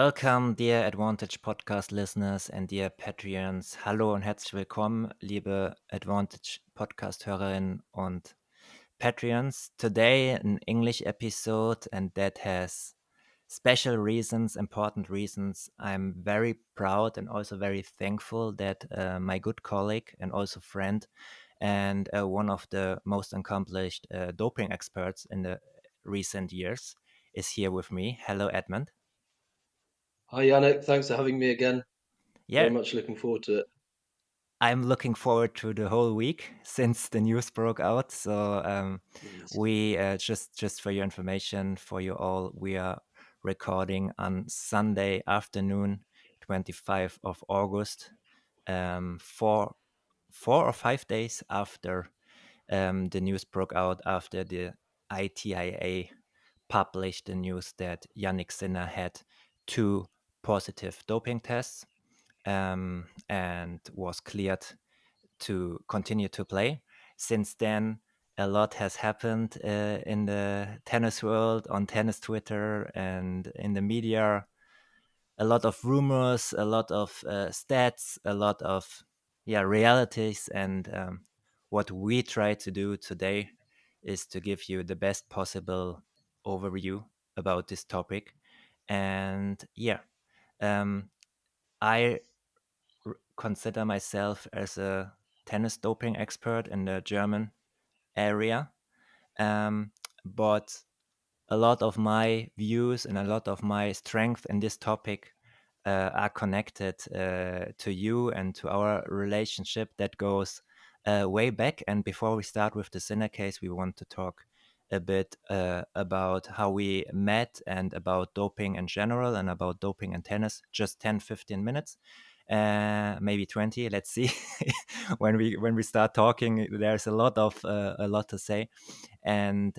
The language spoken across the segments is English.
Welcome, dear Advantage Podcast listeners and dear Patreons. Hallo und herzlich willkommen, liebe Advantage Podcast Hörerinnen und Patreons. Today, an English episode, and that has special reasons, important reasons. I'm very proud and also very thankful that my good colleague and also friend and one of the most accomplished doping experts in the recent years is here with me. Hello, Edmund. Hi, Yanik. Thanks for having me again. Yeah, Very much looking forward to it. I'm looking forward to the whole week since the news broke out. So Nice. we just for your information, for you all, we are recording on Sunday afternoon, 25th of August, four or 5 days after the news broke out, after the ITIA published the news that Yanik Sinner had two positive doping tests and was cleared to continue to play. Since then, a lot has happened in the tennis world, on tennis Twitter, and in the media. A lot of rumors, a lot of stats, a lot of realities, and what we try to do today is to give you the best possible overview about this topic. And um, I consider myself as a tennis doping expert in the German area. Um, but a lot of my views and a lot of my strength in this topic are connected to you and to our relationship that goes way back. And before we start with the Sinnercase, we want to talk a bit about how we met and about doping in general and about doping in tennis. Just 10-15 minutes, maybe 20. Let's see. When we start talking, there's a lot to say, and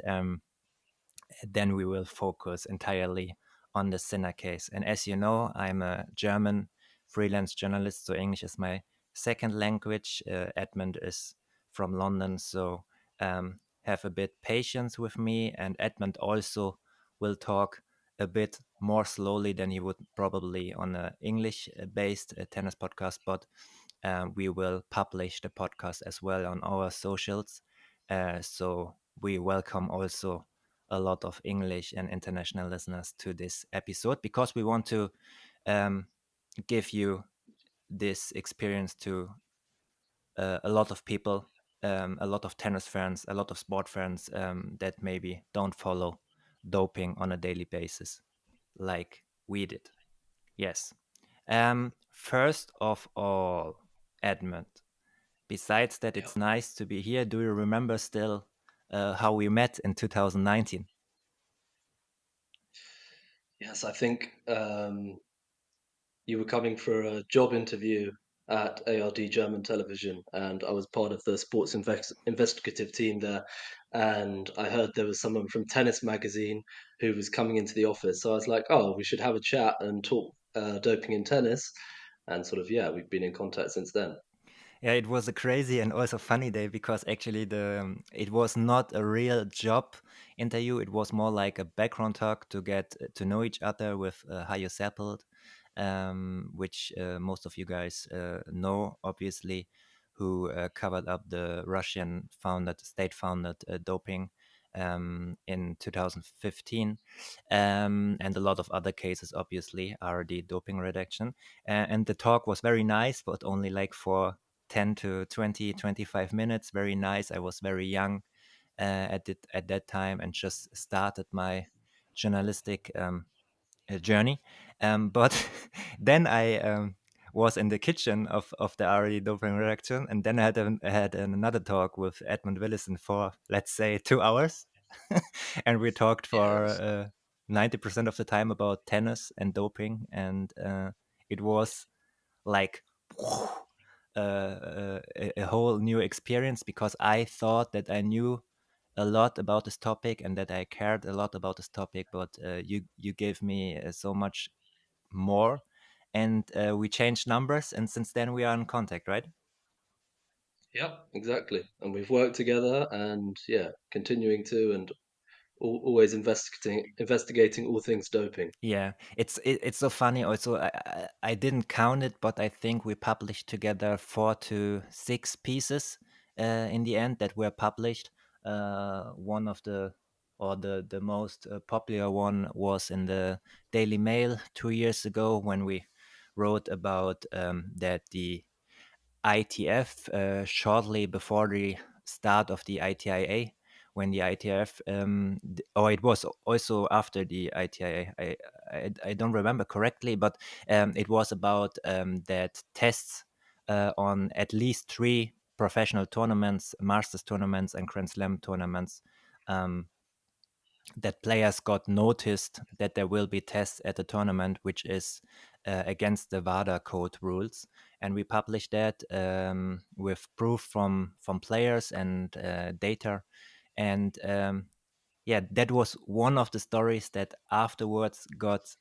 then we will focus entirely on the Sinnercase. And as you know, I'm a German freelance journalist, so English is my second language. Edmund is from London, so have a bit patience with me. And Edmund also will talk a bit more slowly than he would probably on an English-based tennis podcast, but we will publish the podcast as well on our socials. So we welcome also a lot of English and international listeners to this episode because we want to um, give you this experience to a lot of people, a lot of tennis fans, a lot of sport fans that maybe don't follow doping on a daily basis like we did. Yes. First of all, Edmund, besides that, Yeah. it's nice to be here. Do you remember still how we met in 2019? Yes, I think you were coming for a job interview at ARD German television, and I was part of the sports investigative team there. And I heard there was someone from Tennis Magazine who was coming into the office. So I was like, oh, we should have a chat and talk doping in tennis. And sort of, yeah, we've been in contact since then. Yeah, it was a crazy and also funny day because actually the it was not a real job interview. It was more like a background talk to get to know each other with Hajo Seppelt, which most of you guys know, obviously, who covered up the Russian state-founded doping in 2015, and a lot of other cases, obviously, are the doping redaction. And the talk was very nice, but only like for 10 to 20, 25 minutes. Very nice. I was very young at that time and just started my journalistic journey. But then I was in the kitchen of the RE doping reaction, and then I had another talk with Edmund Willison for, let's say, 2 hours. And we talked Yeah, for 90% of the time about tennis and doping. And it was like a whole new experience because I thought that I knew a lot about this topic and that I cared a lot about this topic, but you gave me so much more, and we changed numbers, and since then we are in contact, right? yeah, exactly. And we've worked together and yeah, continuing to and always investigating all things doping. Yeah, it's so funny. Also, I didn't count it, but I think we published together 4 to 6 pieces in the end that were published. One of the or the most popular one was in the Daily Mail 2 years ago when we wrote about that the ITF shortly before the start of the ITIA, when the ITF, or it was also after the ITIA. I don't remember correctly, but it was about that tests on at least 3 professional tournaments, Masters tournaments, and Grand Slam tournaments. Um, that players got noticed that there will be tests at the tournament, which is against the WADA code rules, and we published that with proof from players and data, and yeah, that was one of the stories that afterwards got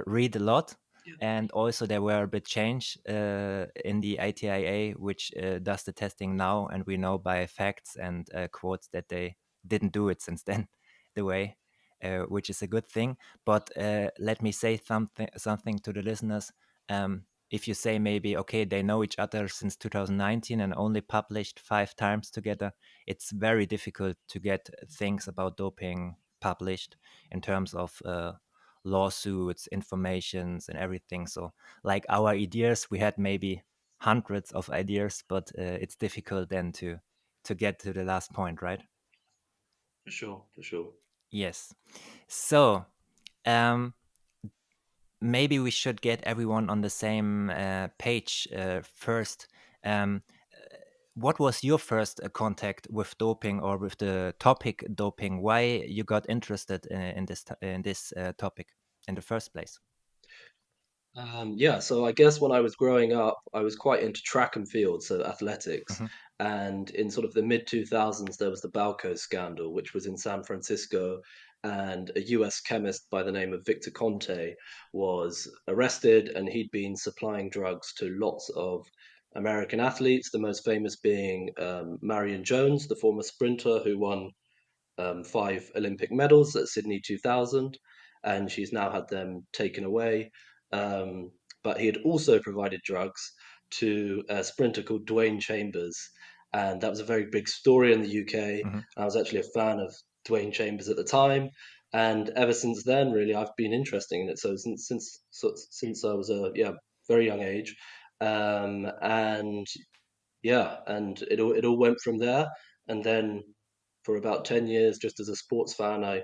read a lot. Yeah, And also there were a bit change in the ITIA, which does the testing now, and we know by facts and quotes that they didn't do it since then the way, which is a good thing. But let me say something to the listeners. If you say maybe, okay, they know each other since 2019 and only published 5 times together, it's very difficult to get things about doping published in terms of lawsuits, informations, and everything. So, like our ideas, we had maybe hundreds of ideas, but it's difficult then to get to the last point, right? for sure, for sure. Yes. So, um, maybe we should get everyone on the same page first. Um, what was your first contact with doping or with the topic doping? Why you got interested in this topic in the first place? Yeah, so I guess when I was growing up, I was quite into track and field, so athletics. Hmm. And in sort of the mid 2000s, there was the Balco scandal, which was in San Francisco. And a US chemist by the name of Victor Conte was arrested, and he'd been supplying drugs to lots of American athletes, the most famous being Marion Jones, the former sprinter who won 5 Olympic medals at Sydney 2000, and she's now had them taken away. Um, but he had also provided drugs to a sprinter called Dwayne Chambers, and that was a very big story in the UK. Hmm. I was actually a fan of Dwayne Chambers at the time, and ever since then, really, I've been interested in it. So since I was a very young age, and yeah, and it all went from there. And then for about 10 years, just as a sports fan, I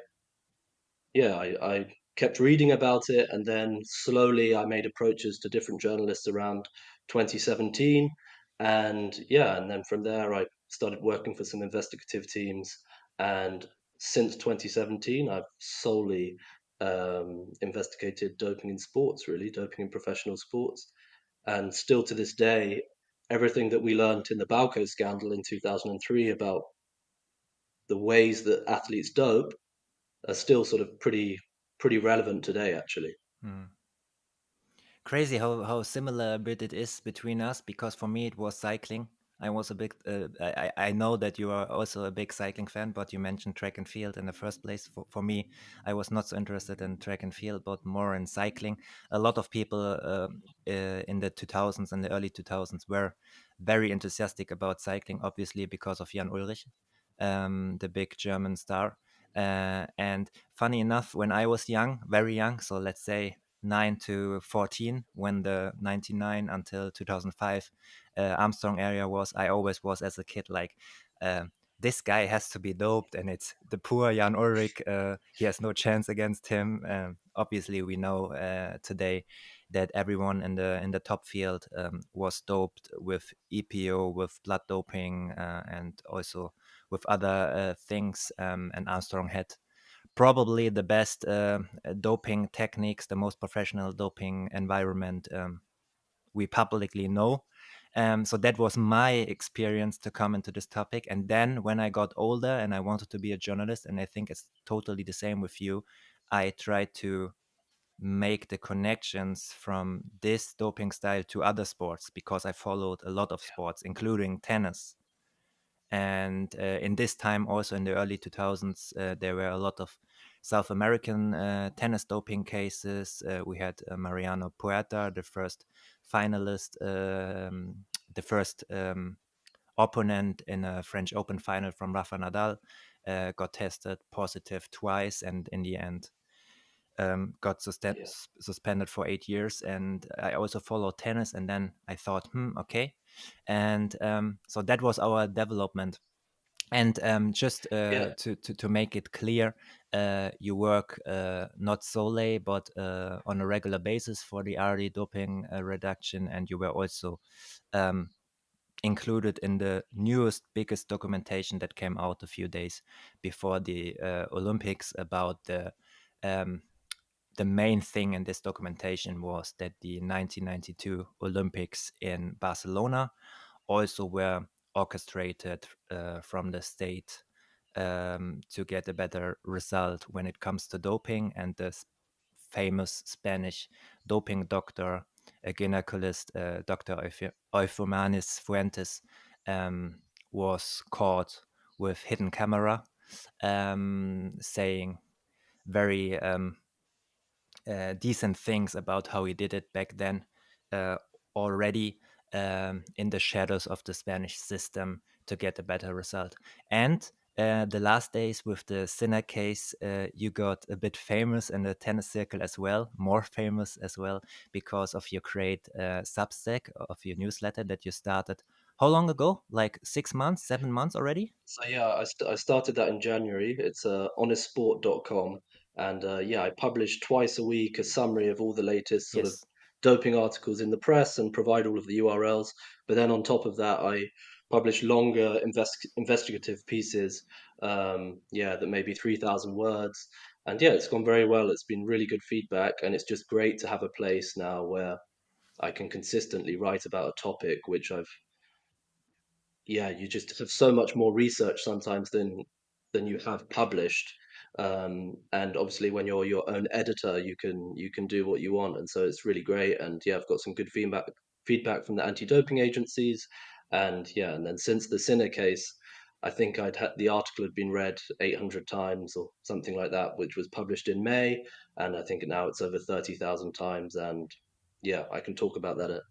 kept reading about it, and then slowly I made approaches to different journalists around 2017, and yeah, and then from there I started working for some investigative teams, and since 2017 I've solely investigated doping in sports, really doping in professional sports, and still to this day, everything that we learned in the Balco scandal in 2003 about the ways that athletes dope are still sort of pretty relevant today, actually. Crazy how similar a bit it is between us, because for me it was cycling. I was a big I know that you are also a big cycling fan, but you mentioned track and field in the first place. For me, I was not so interested in track and field, but more in cycling. A lot of people in the 2000s and the early 2000s were very enthusiastic about cycling, obviously because of Jan Ulrich, the big German star. And funny enough, when I was young, very young, so let's say 9 to 14, when the 99 until 2005 Armstrong area was, I always was as a kid like, uh, this guy has to be doped, and it's the poor Jan Ulrich. He has no chance against him. Obviously, we know today that everyone in the top field was doped with EPO, with blood doping, and also with other things. And Armstrong had probably the best doping techniques, the most professional doping environment we publicly know. So that was my experience to come into this topic. And then when I got older and I wanted to be a journalist, and I think it's totally the same with you, I tried to make the connections from this doping style to other sports, because I followed a lot of sports, including tennis. And in this time, also in the early 2000s, there were a lot of South American tennis doping cases. We had Mariano Puerta, the first finalist, the first opponent in a French Open final from Rafa Nadal, got tested positive twice, and in the end got Yeah. suspended for 8 years. And I also followed tennis, and then I thought, okay. And so that was our development. And just Yeah. to make it clear, you work not solely, but on a regular basis for the RD doping reduction, and you were also um, included in the newest, biggest documentation that came out a few days before the Olympics about um, the main thing in this documentation was that the 1992 Olympics in Barcelona also were orchestrated from the state to get a better result when it comes to doping. And the famous Spanish doping doctor, a gynecologist, Dr. Euphomanis Fuentes, was caught with hidden camera, saying very decent things about how he did it back then, uh, already in the shadows of the Spanish system to get a better result. And the last days with the Sinnercase, you got a bit famous in the tennis circle as well, more famous as well, because of your great Substack, of your newsletter that you started. How long ago? Like 6 months, 7 months already? So yeah, I started that in January. It's honestsport.com, and yeah, I publish twice a week a summary of all the latest sort of Yes. doping articles in the press and provide all of the URLs. But then on top of that, I publish longer investigative pieces. Yeah, that may be 3,000 words, and yeah, it's gone very well. It's been really good feedback, and it's just great to have a place now where I can consistently write about a topic which I've yeah, you just have so much more research sometimes than you have published. And obviously, when you're your own editor, you can do what you want, and so it's really great. And yeah, I've got some good feedback from the anti-doping agencies, and yeah, and then since the Sinner case, I think I'd had the article had been read 800 times or something like that, which was published in May, and I think now it's over 30,000 times. And yeah, I can talk about that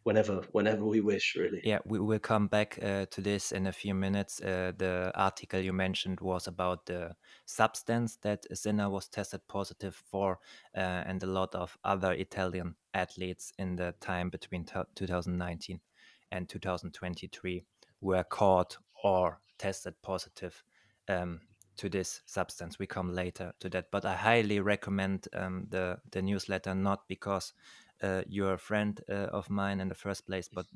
whenever we wish, really. Yeah, we will come back to this in a few minutes. The article you mentioned was about the substance that Sinner was tested positive for, and a lot of other Italian athletes in the time between 2019 and 2023 were caught or tested positive um, to this substance. We come later to that, but I highly recommend the newsletter, not because you're a friend of mine in the first place, but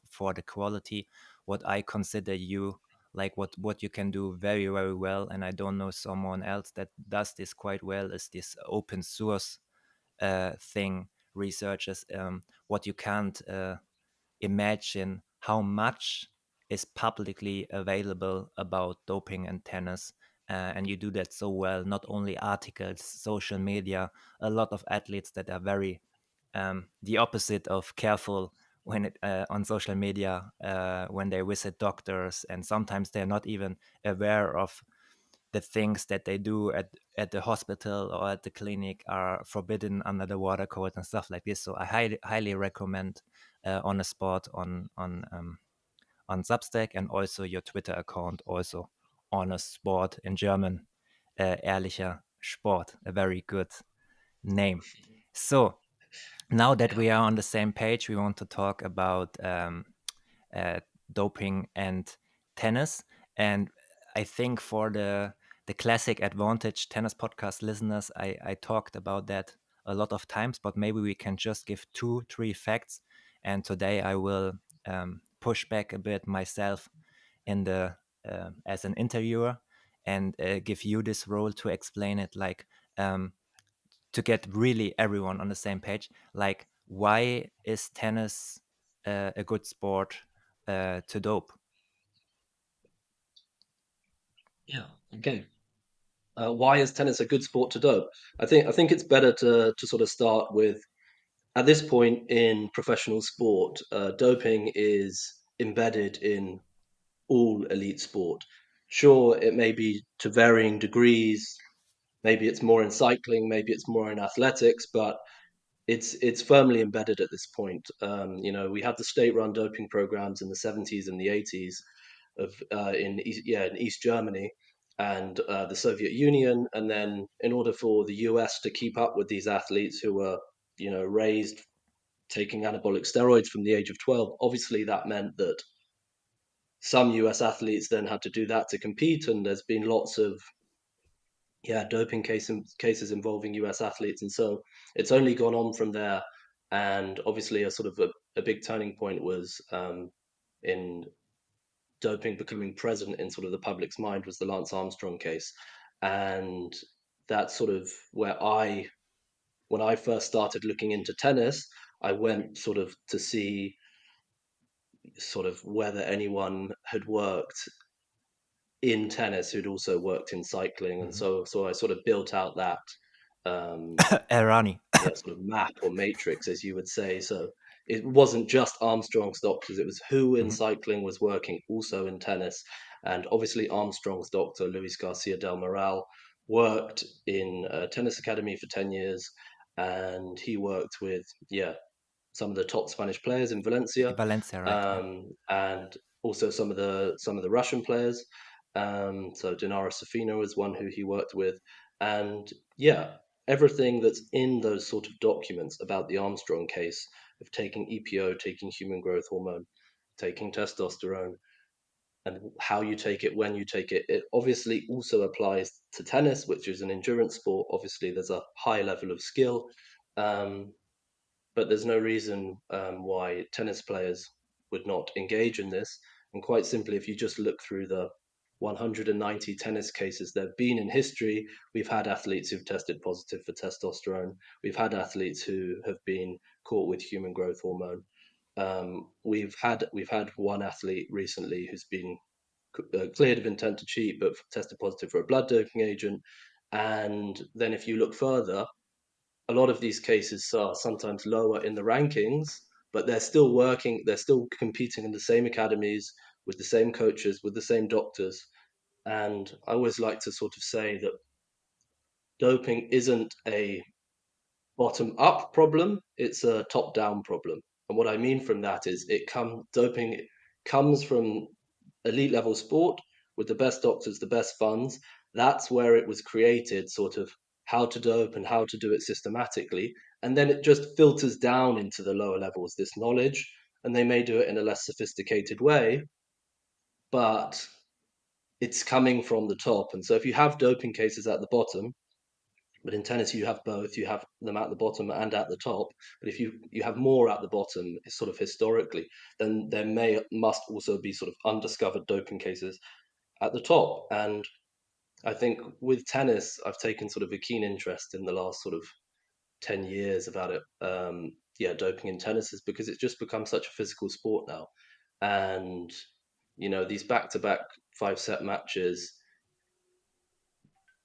for the quality, what I consider you, like what you can do very very well, and I don't know someone else that does this quite well, is this open source thing. Researchers, what you can't imagine how much is publicly available about doping and tennis. And you do that so well, not only articles, social media, a lot of athletes that are very the opposite of careful when it on social media, when they visit doctors, and sometimes they're not even aware of the things that they do at the hospital or at the clinic are forbidden under the water code and stuff like this. So I highly recommend on a spot on Substack, and also your Twitter account, also on a sport in German, ehrlicher Sport, a very good name. So now that Yeah. we are on the same page, we want to talk about uh, doping and tennis. And I think for the classic Advantage Tennis Podcast listeners, I talked about that a lot of times, but maybe we can just give 2, 3 facts. And today I will push back a bit myself in the as an interviewer, and give you this role to explain it, like to get really everyone on the same page. Like, why is tennis a good sport to dope? Yeah. Okay. Why is tennis a good sport to dope? I think it's better to sort of start with at this point in professional sport, doping is embedded in all elite sport. Sure, it may be to varying degrees. Maybe it's more in cycling, maybe it's more in athletics, but it's firmly embedded at this point. We had the state-run doping programs in the 70s and the 80s in East Germany and the Soviet Union, and then in order for the US to keep up with these athletes who were raised taking anabolic steroids from the age of 12, obviously that meant that some US athletes then had to do that to compete, and there's been lots of doping cases involving US athletes, and so it's only gone on from there. And obviously, a sort of a big turning point was in doping becoming present in sort of the public's mind was the Lance Armstrong case, and that's sort of where when I first started looking into tennis, I went sort of to see sort of whether anyone had worked in tennis who'd also worked in cycling, and Mhm. so I sort of built out that um, Errani. sort of map or matrix, as you would say. So it wasn't just Armstrong's doctors; it was who in Mhm. cycling was working also in tennis. And obviously, Armstrong's doctor, Luis Garcia del Moral, worked in a tennis academy for 10 years, and he worked with some of the top Spanish players in Valencia, Valencia, right? Yeah. and also some of the Russian players. So Dinara Safina was one who he worked with, and everything that's in those sort of documents about the Armstrong case of taking EPO, taking human growth hormone, taking testosterone, and how you take it, when you take it. It obviously also applies to tennis, which is an endurance sport. Obviously, there's a high level of skill. Um, but there's no reason why tennis players would not engage in this. And quite simply, if you just look through the 190 tennis cases there have been in history, we've had athletes who've tested positive for testosterone. We've had athletes who have been caught with human growth hormone. We've had one athlete recently who's been cleared of intent to cheat, but tested positive for a blood doping agent. And then if you look further, a lot of these cases are sometimes lower in the rankings, but they're still working, they're still competing in the same academies with the same coaches, with the same doctors. And I always like to sort of say that doping isn't a bottom up problem, it's a top down problem. And what I mean from that is doping comes from elite level sport with the best doctors, the best funds. That's where it was created, sort of how to dope and how to do it systematically. And then it just filters down into the lower levels, this knowledge, and they may do it in a less sophisticated way, but it's coming from the top. And so if you have doping cases at the bottom, but in tennis, you have both. You have them at the bottom and at the top. But if you have more at the bottom, sort of historically, then there must also be sort of undiscovered doping cases at the top. And I think with tennis, I've taken sort of a keen interest in the last sort of 10 years about it. Doping in tennis is because it's just become such a physical sport now, and these back-to-back 5-set matches,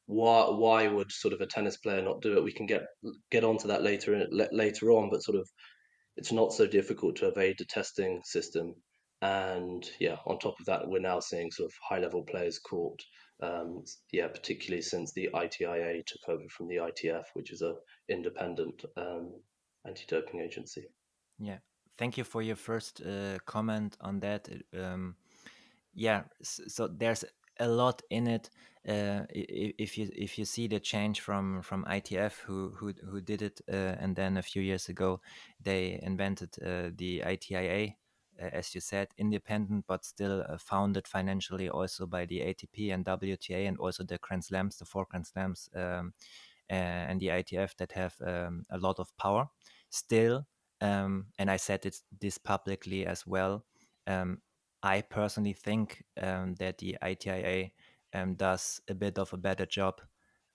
why would sort of a tennis player not do it? We can get onto that later on, but sort of it's not so difficult to evade the testing system. And on top of that, we're now seeing sort of high level players caught. Particularly since the ITIA took over from the ITF, which is a independent anti-doping agency. Yeah. Thank you for your first comment on that. Yeah, so there's a lot in it. If you see the change from ITF, who did it, and then a few years ago they invented the ITIA, as you said, independent but still founded financially also by the ATP and WTA, and also the Grand Slams, the four Grand Slams, and the ITF that have a lot of power still. And I said this publicly as well. Um, I personally think that the ITIA does a bit of a better job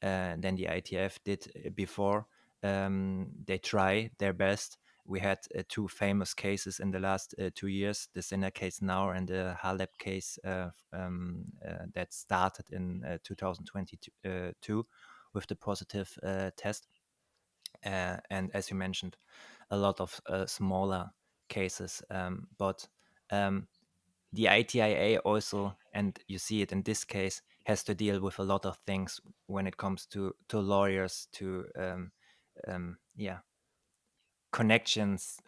than the ITF did before. They try their best. We had two famous cases in the last 2 years, the Sinner case now and the Halep case that started in 2022 with the positive test. And as you mentioned, a lot of smaller cases. But the ITIA also, and you see it in this case, has to deal with a lot of things when it comes to lawyers, to yeah, connections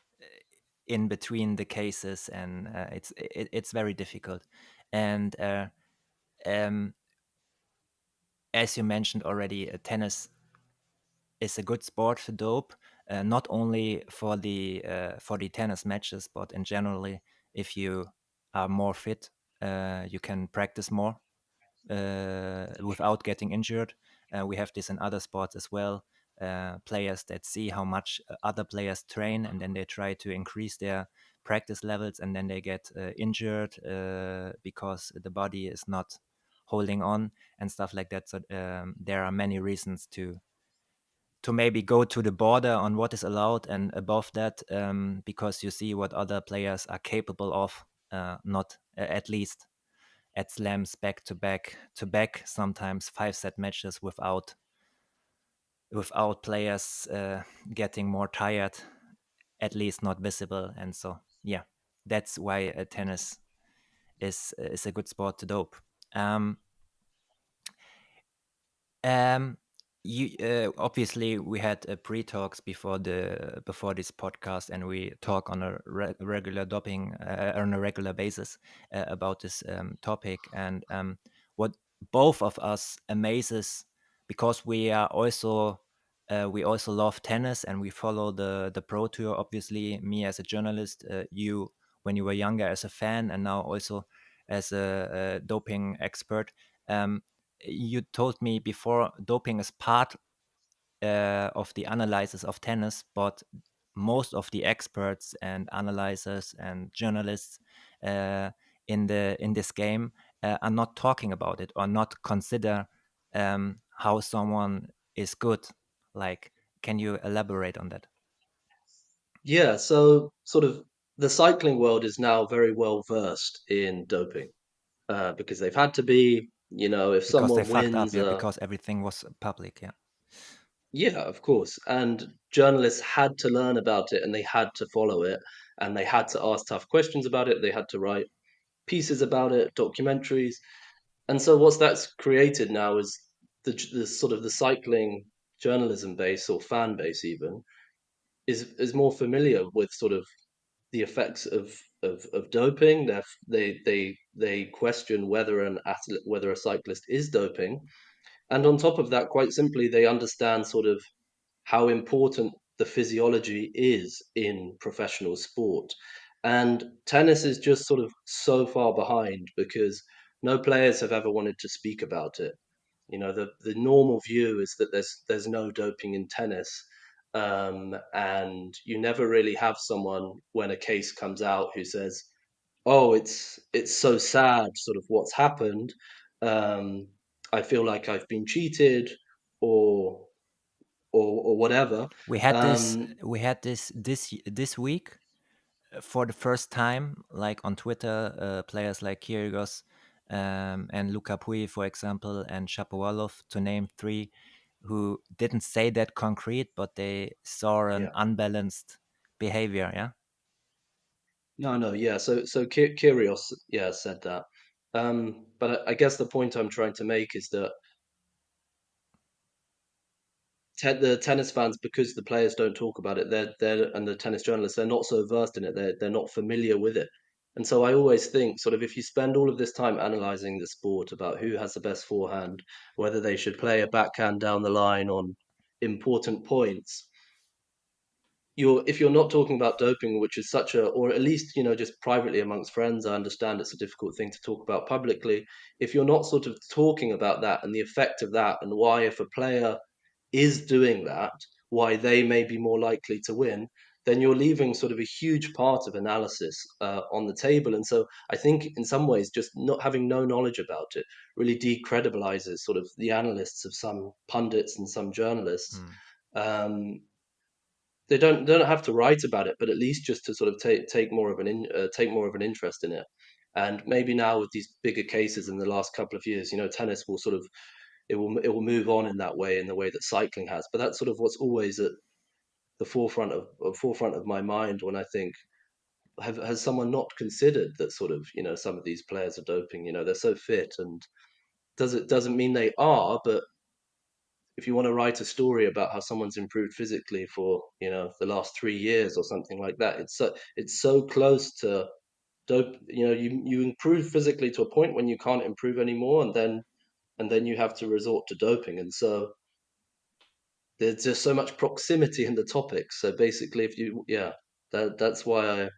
in between the cases, and it's very difficult. And um, as you mentioned already, tennis is a good sport for dope, not only for the tennis matches, but in generally, if you are more fit, you can practice more without getting injured. We have this in other sports as well. Players that see how much other players train, and then they try to increase their practice levels, and then they get injured because the body is not holding on and stuff like that. So there are many reasons to maybe go to the border on what is allowed and above that, because you see what other players are capable of, not at least at slams back to back, sometimes 5 set matches without players getting more tired, at least not visible. And so yeah, that's why tennis is a good sport to dope. um, Um, you obviously we had pre-talks before this podcast, and we talk on a regular doping on a regular basis about this topic. And what both of us amazes, because we also love tennis and we follow the pro tour. Obviously, me as a journalist, you when you were younger as a fan, and now also as a doping expert. You told me before, doping is part of the analysis of tennis, but most of the experts and analyzers and journalists uh, in this game are not talking about it, or not consider how someone is good. Like, can you elaborate on that? Yeah, so sort of the cycling world is now very well versed in doping because they've had to be. If Because they someone fucked up, wins, yeah, because everything was public, yeah. yeah, of course, and journalists had to learn about it and they had to follow it and they had to ask tough questions about it. They had to write pieces about it, documentaries, and so what's that's created now is the sort of the cycling journalism base or fan base even is more familiar with sort of the effects of doping. They question whether an athlete, whether a cyclist is doping, and on top of that, quite simply, they understand sort of how important the physiology is in professional sport. And tennis is just sort of so far behind because no players have ever wanted to speak about it. The normal view is that there's no doping in tennis, and you never really have someone when a case comes out who says, "Oh, it's so sad, sort of what's happened. Um, I feel like I've been cheated, or or whatever." Um, We had this week, for the first time, like on Twitter, players like Kyrgios and Luka Pui, for example, and Shapovalov, to name three, who didn't say that concrete, but they saw an yeah, unbalanced behavior. Yeah, no, no, yeah. So Kyrgios, yeah, said that. But I guess the point I'm trying to make is that the tennis fans, because the players don't talk about it, they're and the tennis journalists, they're not so versed in it. They're not familiar with it. And so I always think, sort of, if you spend all of this time analyzing the sport about who has the best forehand, whether they should play a backhand down the line on important points, if you're not talking about doping, which is such a, or at least just privately amongst friends, I understand it's a difficult thing to talk about publicly. If you're not sort of talking about that and the effect of that, and why, if a player is doing that, why they may be more likely to win, then you're leaving sort of a huge part of analysis on the table. And so I think in some ways, just not having no knowledge about it really decredibilizes sort of the analysts of some pundits and some journalists. mm. Um, they don't have to write about it, but at least just to sort of take more of an interest in it. And maybe now with these bigger cases in the last couple of years, tennis will sort of it will move on in the way that cycling has. But that's sort of what's always at the forefront of my mind when I think has someone not considered that sort of, some of these players are doping? They're so fit, and doesn't mean they are, but if you want to write a story about how someone's improved physically for, the last 3 years or something like that, it's so close to dope. You improve physically to a point when you can't improve anymore, and then you have to resort to doping. And so there's just so much proximity in the topic. So basically, if you yeah, that's why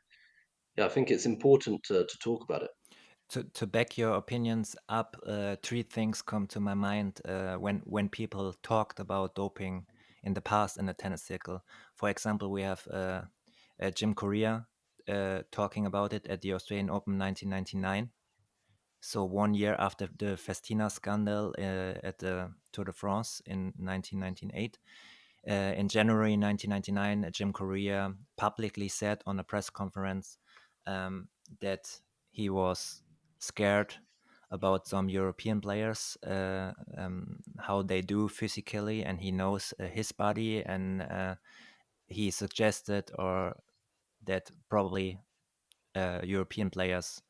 I think it's important to talk about it. To back your opinions up, three things come to my mind when people talked about doping in the past in the tennis circle. For example, we have Jim Courier talking about it at the Australian Open 1999. So 1 year after the Festina scandal at the Tour de France in 1998. In January 1999, Jim Courier publicly said on a press conference that he was scared about some European players, how they do physically, and he knows his body, and he suggested or that probably European players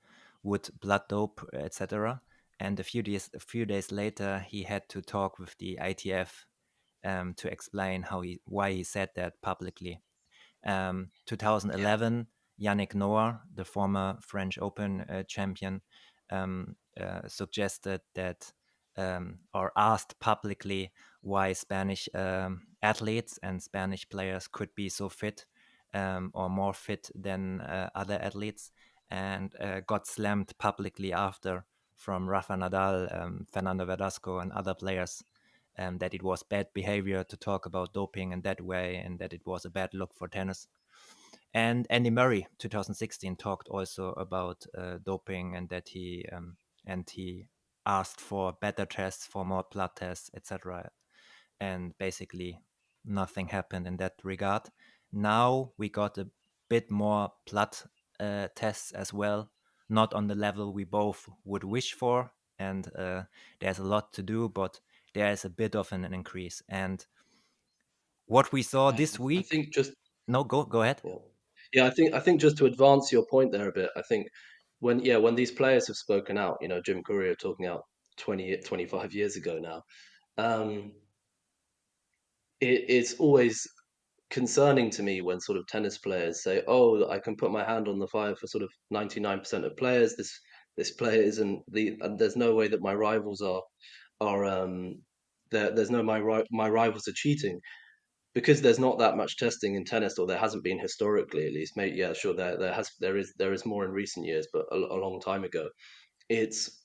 would blood dope, etc. And a few days later, he had to talk with the ITF to explain why he said that publicly. 2011, Yannick Noah, the former French Open champion, suggested that or asked publicly why Spanish athletes and Spanish players could be so fit or more fit than other athletes, and got slammed publicly after from Rafa Nadal, Fernando Verdasco, and other players, that it was bad behavior to talk about doping in that way and that it was a bad look for tennis. And Andy Murray, 2016, talked also about doping and that he asked for better tests, for more blood tests, etc. And basically, nothing happened in that regard. Now we got a bit more blood tests as well, not on the level we both would wish for, and there's a lot to do, but there is a bit of an increase. And what we saw I, this I week, think just no, go ahead. yeah, yeah. I think just to advance your point there a bit, I think when these players have spoken out, Jim Courier talking out 25 years ago now, um, it's always concerning to me when sort of tennis players say, "Oh, I can put my hand on the fire for sort of 99% of players. This player isn't and there's no way that my rivals are there's no my rivals are cheating." Because there's not that much testing in tennis, or there hasn't been historically, at least. Maybe, yeah, sure, there is more in recent years, but a long time ago, it's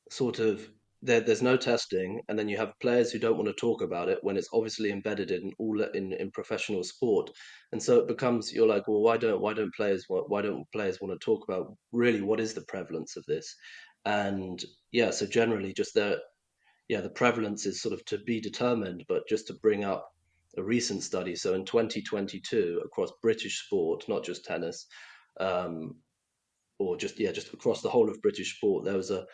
sort of there's no testing, and then you have players who don't want to talk about it when it's obviously embedded in professional sport. And so it becomes, you're like, well, why don't players want to talk about really what is the prevalence of this? And yeah, so generally just the prevalence is sort of to be determined, but just to bring up a recent study. So in 2022, across British sport, not just tennis, um, or just across the whole of British sport, there was an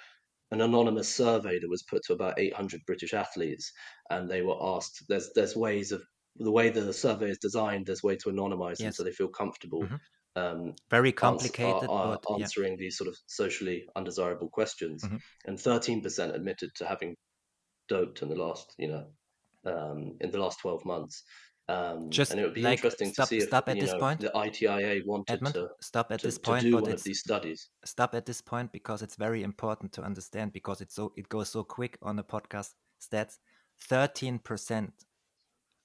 anonymous survey that was put to about 800 British athletes, and they were asked. There's ways of the way the survey is designed. There's way to anonymize them so Yes. they feel comfortable Hmm. um, Very complicated, but yeah. answering these sort of socially undesirable questions. Hmm. And 13% admitted to having doped in the last, in the last 12 months. And Just it would be like interesting to see if, stop at this point, the ITIA wanted Edmund. Stop at this to point, do but one of it's these studies. stop at this point because it's very important to understand because it goes so quick on the podcast stats. 13%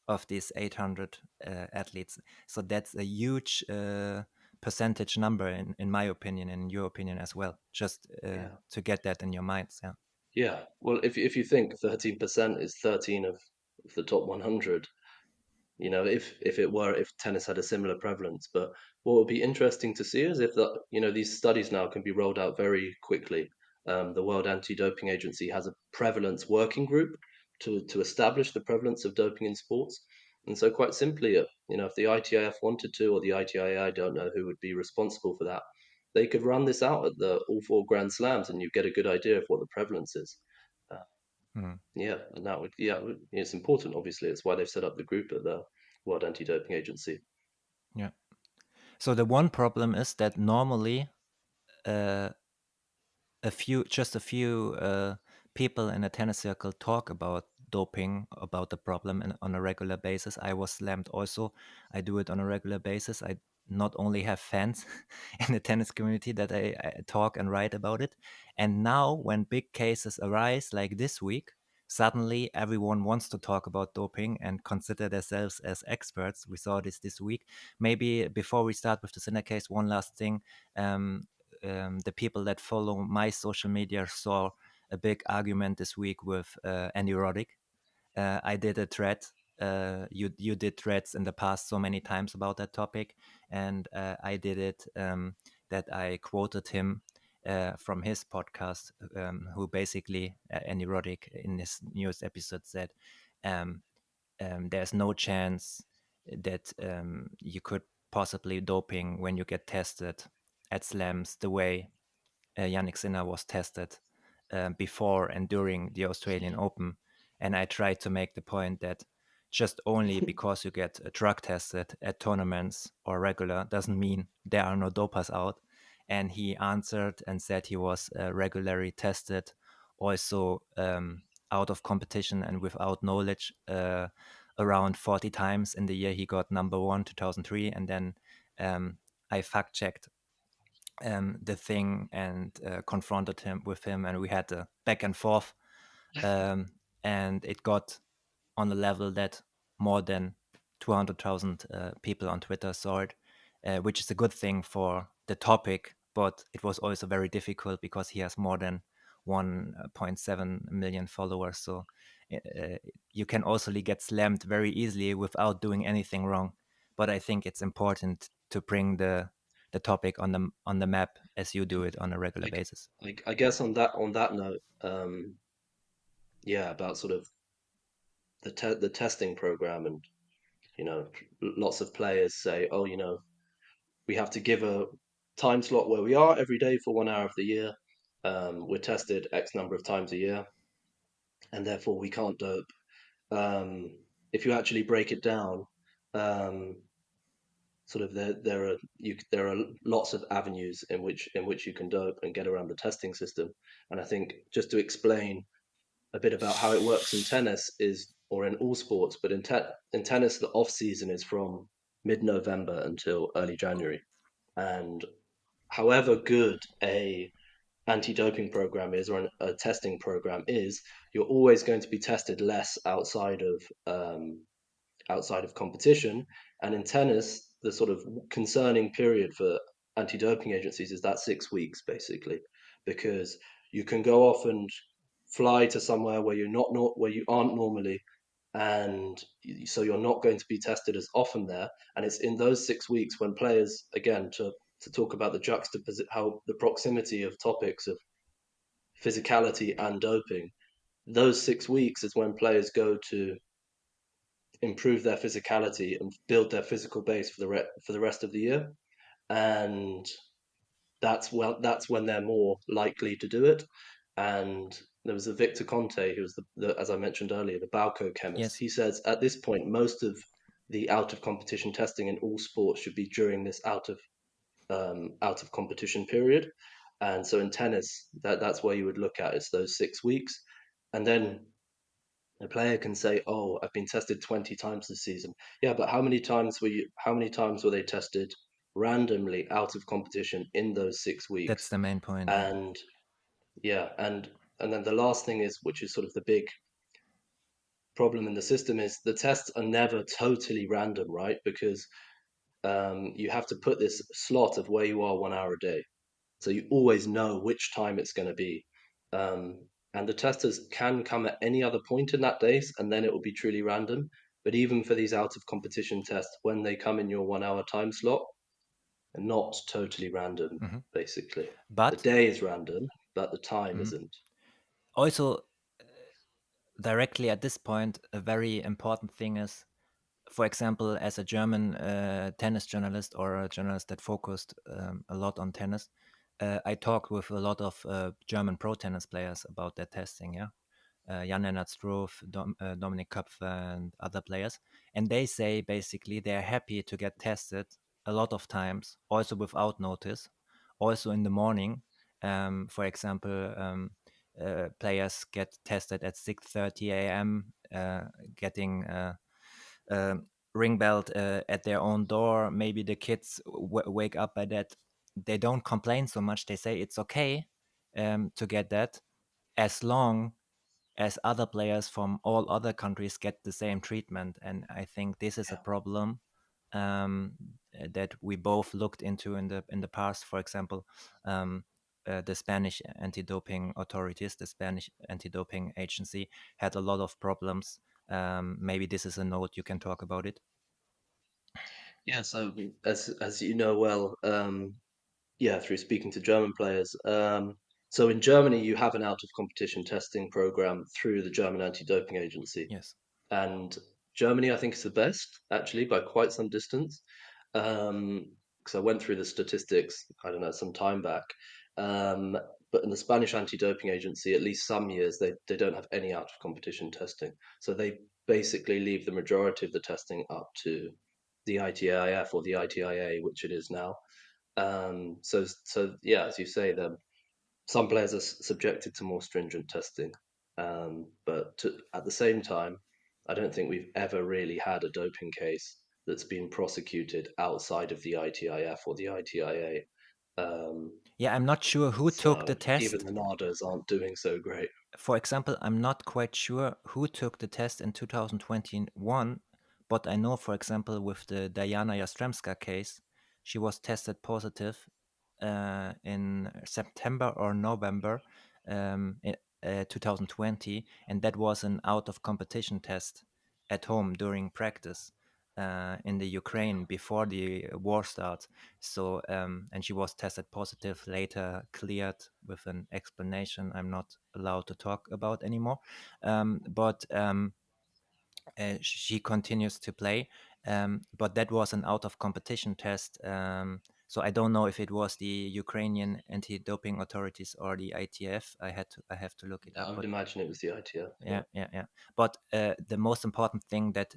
of these 800 athletes. So that's a huge percentage number in my opinion, and in your opinion as well. Just Yeah. to get that in your minds. Yeah. Yeah. Well, if you think 13% is 13 of the top 100, if tennis had a similar prevalence. But what would be interesting to see is if these studies now can be rolled out very quickly. The World Anti-Doping Agency has a prevalence working group to establish the prevalence of doping in sports. And so, quite simply, if the ITIF wanted to, or the ITIA, I don't know who would be responsible for that, they could run this out at the all four Grand Slams, and you get a good idea of what the prevalence is. Uh, Mhm. yeah, and it's important. Obviously, it's why they've set up the group at the World Anti-Doping Agency. Yeah. So the one problem is that normally uh, a few people in a tennis circle talk about doping, about the problem, and on a regular basis. I was slammed also. I do it on a regular basis. I not only have fans in the tennis community that I talk and write about it, and now when big cases arise like this week, suddenly everyone wants to talk about doping and consider themselves as experts. We saw this week. Maybe before we start with the Sinner case, one last thing. Um, the people that follow my social media saw a big argument this week with Andy Roddick. I did a thread. You did threads in the past so many times about that topic, and I did it that I quoted him from his podcast, who basically Andy Roddick in his newest episode said, um, "There's no chance that you could possibly doping when you get tested at slams the way Yanik Sinner was tested before and during the Australian Open." And I tried to make the point that just only because you get drug tested at tournaments or regular doesn't mean there are no dopers out. And he answered and said he was regularly tested, also out of competition and without knowledge, around 40 times in the year he got number one, 2003. And then I fact checked the thing and confronted him with him, and we had a back and forth, um, and it got on a level that more than 200,000 people on Twitter saw it, which is a good thing for the topic. But it was also very difficult because he has more than 1.7 million followers. So you can also get slammed very easily without doing anything wrong. But I think it's important to bring the topic on the map as you do it on a regular Like, basis. I guess on that note, yeah, about sort of the testing program, and you know, lots of players say, oh, you know, we have to give a time slot where we are every day for 1 hour of the year. We're tested X number of times a year, and therefore we can't dope. If you actually break it down, um, sort of there are lots of avenues in which you can dope and get around the testing system. And I think just to explain a bit about how it works in tennis is, or in all sports, but in tennis the off season is from mid-November until early January. And however good a anti-doping program is, or a testing program is, you're always going to be tested less outside of competition. And in tennis, the sort of concerning period for anti-doping agencies is that 6 weeks, basically, because you can go off and fly to somewhere where where you aren't normally, and so you're not going to be tested as often there. And it's in those 6 weeks when players, again, to talk about the juxtaposition, how the proximity of topics of physicality and doping, those 6 weeks is when players go to improve their physicality and build their physical base for for the rest of the year. And that's when they're more likely to do it. And there was a Victor Conte, who was as I mentioned earlier, the Balco chemist. Yes. He says at this point, most of the out of competition testing in all sports should be during this out of competition period. And so in tennis, that's where you would look at, it's those 6 weeks. And then a player can say, "Oh, I've been tested 20 times this season." Yeah, but how many times were they tested randomly out of competition in those 6 weeks? That's the main point. Yeah. And yeah, and then the last thing is, which is sort of the big problem in the system, is the tests are never totally random, right? Because you have to put this slot of where you are 1 hour a day. So you always know which time it's going to be. And the testers can come at any other point in that day, and then it will be truly random. But even for these out of competition tests, when they come in your 1 hour time slot, they're not totally random, Mhm. basically. The But day is random, but the time mhm, isn't. also directly at this point, a very important thing is, for example, as a German tennis journalist or a journalist that focused a lot on tennis, I talked with a lot of German pro tennis players about their testing. Yeah, Jan-Lennart Struff, Dominik Köpfer, and other players, and they say basically they're happy to get tested a lot of times, also without notice, also in the morning. For example, players get tested at 6:30 a.m., getting ring belled at their own door. Maybe the kids wake up by that. They don't complain so much. They say it's okay to get that, as long as other players from all other countries get the same treatment. And I think this is a Yeah. problem um, that we both looked into in the past. For example, the Spanish anti-doping authorities, the Spanish anti-doping agency, had a lot of problems. Maybe this is a note you can talk about it. Yeah, so as you know well, yeah, through speaking to German players. So in Germany, you have an out of competition testing program through the German anti-doping agency, Yes. and Germany, I think, is the best actually by quite some distance. Because I went through the statistics, I don't know, some time back. Um, but in the Spanish anti-doping agency, at least some years they don't have any out of competition testing, so they basically leave the majority of the testing up to the ITIF or the ITIA, which it is now. So yeah, as you say, some players are subjected to more stringent testing, at the same time, I don't think we've ever really had a doping case that's been prosecuted outside of the ITIF or the ITIA. Um, Yeah, I'm not sure who took the so even test. the NADAs aren't doing so great. For example, I'm not quite sure who took the test in 2021, but I know, for example, with the Diana Yastremska case, she was tested positive in September or November 2020, and that was an out of competition test at home during practice in the Ukraine before the war starts. So, and she was tested positive, later cleared with an explanation I'm not allowed to talk about anymore. But she continues to play. But that was an out of competition test. So I don't know if it was the Ukrainian anti-doping authorities or the ITF. I have to look it I up. would But imagine it was the ITF. yeah, Yeah, yeah, yeah. But the most important thing that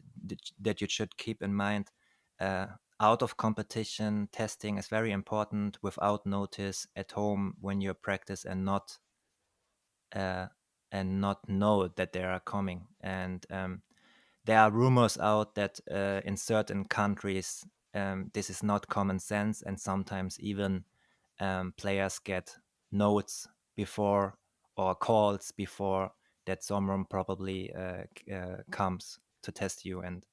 you should keep in mind, uh, out of competition testing is very important, without notice, at home when you practice, uh, and not know that they are coming. And there are rumors out that in certain countries this is not common sense, and sometimes even players get notes before, or calls before, that someone probably comes to test you. And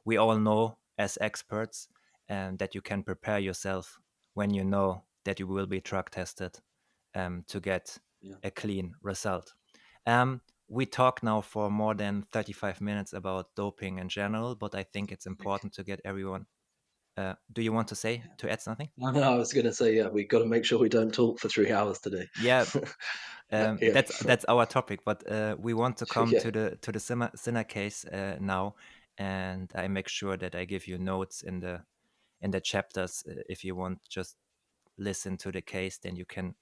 we all know as experts that you can prepare yourself when you know that you will be drug tested to get yeah. a clean result. We talk now for more than 35 minutes about doping in general, but I think it's important to get everyone. Do you want to say, Yeah. to add something? No, I was going to say, yeah, we've got to make sure we don't talk for 3 hours today. Yeah, Yeah, that's our topic, but we want to come yeah, to the Sinner case now, and I make sure that I give you notes in the chapters. If you want just listen to the case, then you can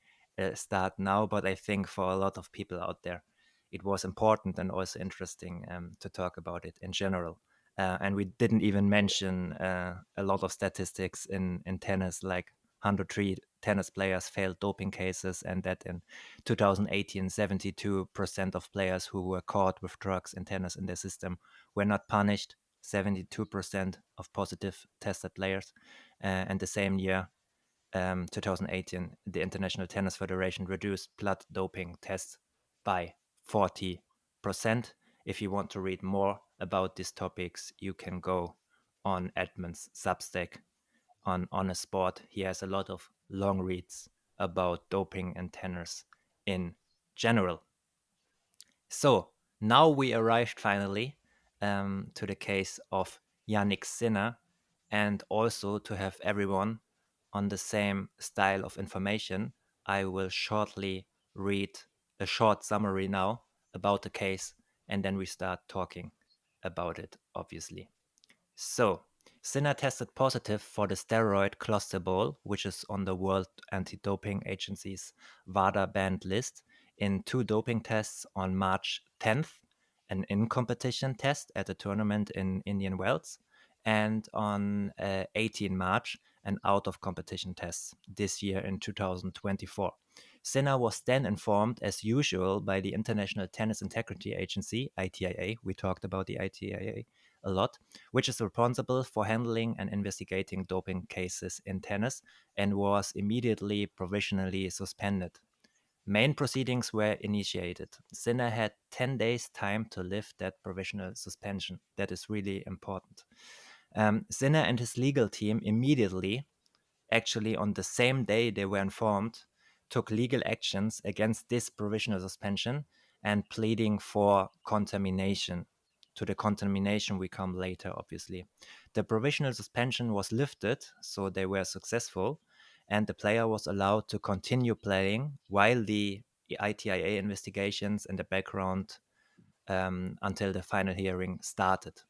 start now. But I think for a lot of people out there, it was important and also interesting to talk about it in general. And we didn't even mention a lot of statistics in tennis, like 103 tennis players failed doping cases, and that in 2018, 72% of players who were caught with drugs in tennis in their system were not punished. 72% of positive tested players. And the same year, 2018, the International Tennis Federation reduced blood doping tests by 40%. If you want to read more about these topics, you can go on Edmunds' Substack on a sport. He has a lot of long reads about doping and tennis in general. So now we arrived finally to the case of Yanik Sinner, and also to have everyone on the same style of information, I will shortly read a short summary now about the case, and then we start talking about it, obviously. So, Sinner tested positive for the steroid Clostebol, which is on the World Anti-Doping Agency's WADA banned list, in two doping tests on March 10th, an in-competition test at a tournament in Indian Wells, and on 18 March, and out of competition tests this year in 2024. Sinner was then informed, as usual, by the International Tennis Integrity Agency, ITIA. We talked about the ITIA a lot, which is responsible for handling and investigating doping cases in tennis, and was immediately provisionally suspended. Main proceedings were initiated. Sinner had 10 days time to lift that provisional suspension. That is really important. Sinner and his legal team immediately, actually on the same day they were informed, took legal actions against this provisional suspension and pleading for contamination. To the contamination we come later, obviously. The provisional suspension was lifted, so they were successful, and the player was allowed to continue playing while the ITIA investigations and the background until the final hearing started.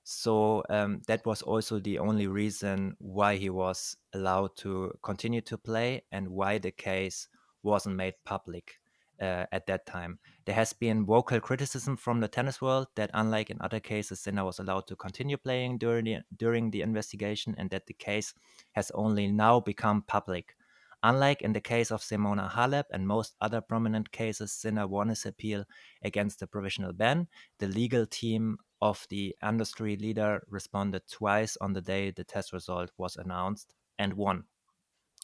So that was also the only reason why he was allowed to continue to play and why the case wasn't made public at that time. There has been vocal criticism from the tennis world that, unlike in other cases, Sinner was allowed to continue playing during the investigation, and that the case has only now become public. Unlike in the case of Simona Halep and most other prominent cases, Sinner won his appeal against the provisional ban. The legal team of the industry leader responded twice on the day the test result was announced and won.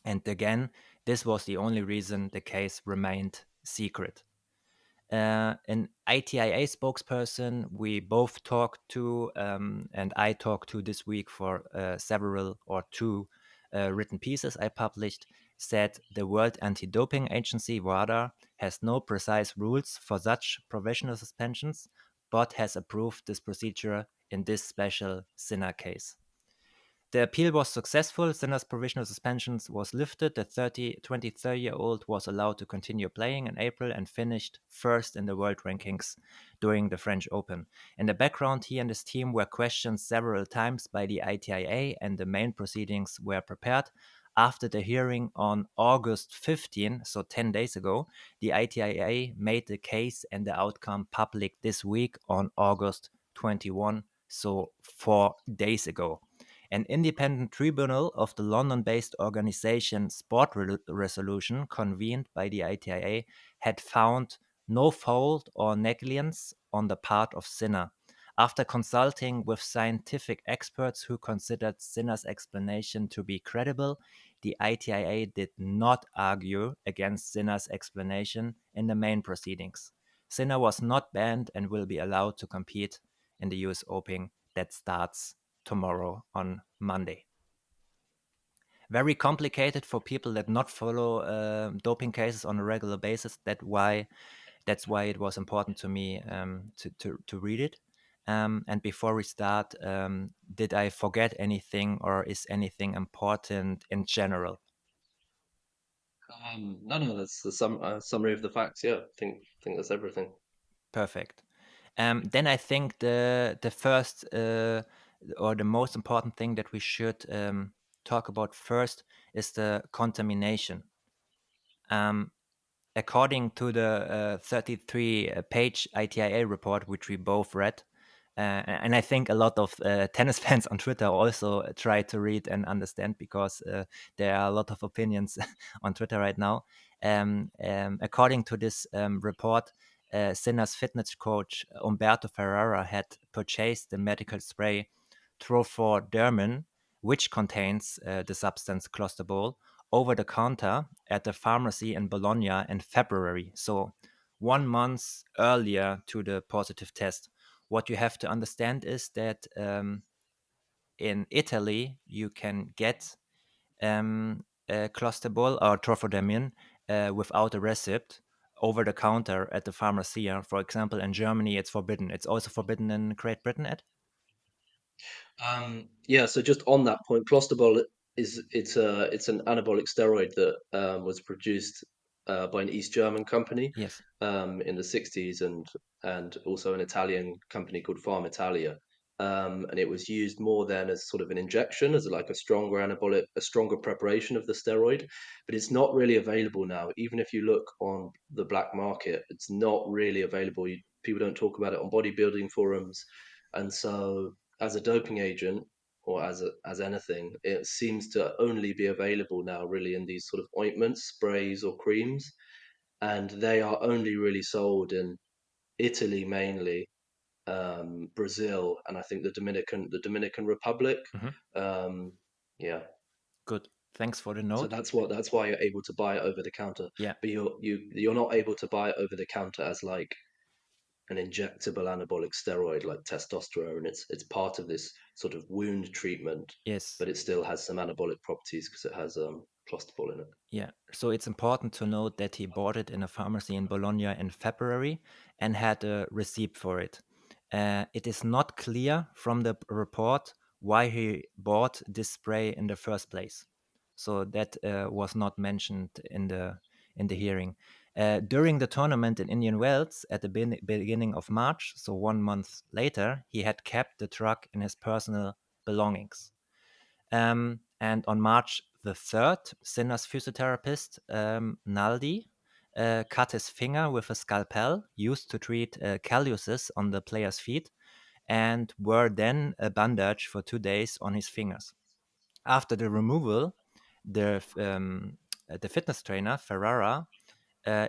And again, this was the only reason the case remained secret. An ITIA spokesperson we both talked to, and I talked to this week for several or two written pieces I published, said the World Anti-Doping Agency, WADA, has no precise rules for such provisional suspensions, but has approved this procedure in this special Sinner case. The appeal was successful. Sinner's provisional suspensions was lifted. The 23-year-old was allowed to continue playing in April and finished first in the world rankings during the French Open. In the background, he and his team were questioned several times by the ITIA, and the main proceedings were prepared. After the hearing on August 15, so 10 days ago, the ITIA made the case and the outcome public this week on August 21, so 4 days ago. An independent tribunal of the London-based organization Sport Resolution, convened by the ITIA, had found no fault or negligence on the part of Sinner. After consulting with scientific experts who considered Sinner's explanation to be credible, the ITIA did not argue against Sinner's explanation in the main proceedings. Sinner was not banned and will be allowed to compete in the US Open that starts tomorrow on Monday. Very complicated for people that not follow doping cases on a regular basis. That's why it was important to me to read it. And before we start, did I forget anything, or is anything important in general? No, that's the summary of the facts. Yeah, I think that's everything. Perfect. Then I think the first or the most important thing that we should talk about first is the contamination. Um, According to the 33-page ITIA report, which we both read, and I think a lot of tennis fans on Twitter also try to read and understand, because there are a lot of opinions on Twitter right now. According to this report, Sinner's fitness coach Umberto Ferrara had purchased the medical spray Trophordermin, which contains the substance Clostebol, over the counter at the pharmacy in Bologna in February, so 1 month earlier to the positive test. What you have to understand is that in Italy you can get Clostebol or Trophordermin without a receipt over the counter at the pharmacy. For example, in Germany it's forbidden. It's also forbidden in Great Britain, Ed? Yeah, so just on that point, Clostebol it's an anabolic steroid that was produced by an East German company Yes. in the 60s, and also an Italian company called Farm Italia. And it was used more then as sort of an injection, as like a stronger anabolic, a stronger preparation of the steroid. But it's not really available now. Even if you look on the black market, it's not really available. People don't talk about it on bodybuilding forums, and so as a doping agent, or as anything. It seems to only be available now, really, in these sort of ointments, sprays, or creams, and they are only really sold in Italy mainly, Brazil, and I think the Dominican Republic. Hmm. Um, yeah, Good. Thanks for the so note. that's why you're able to buy it over the counter, Yeah. but you're not able to buy it over the counter as like an injectable anabolic steroid like testosterone. It's part of this sort of wound treatment, Yes. but it still has some anabolic properties because it has clostebol in it. Yeah, so it's important to note that he bought it in a pharmacy in Bologna in February and had a receipt for it. It is not clear from the report why he bought this spray in the first place. So that was not mentioned in the hearing. During the tournament in Indian Wells at the beginning of March, so 1 month later, he had kept the drug in his personal belongings. And on March the 3rd, Sinner's physiotherapist, Naldi, cut his finger with a scalpel used to treat calluses on the player's feet and were then bandaged for 2 days on his fingers. After the removal, the fitness trainer, Ferrara,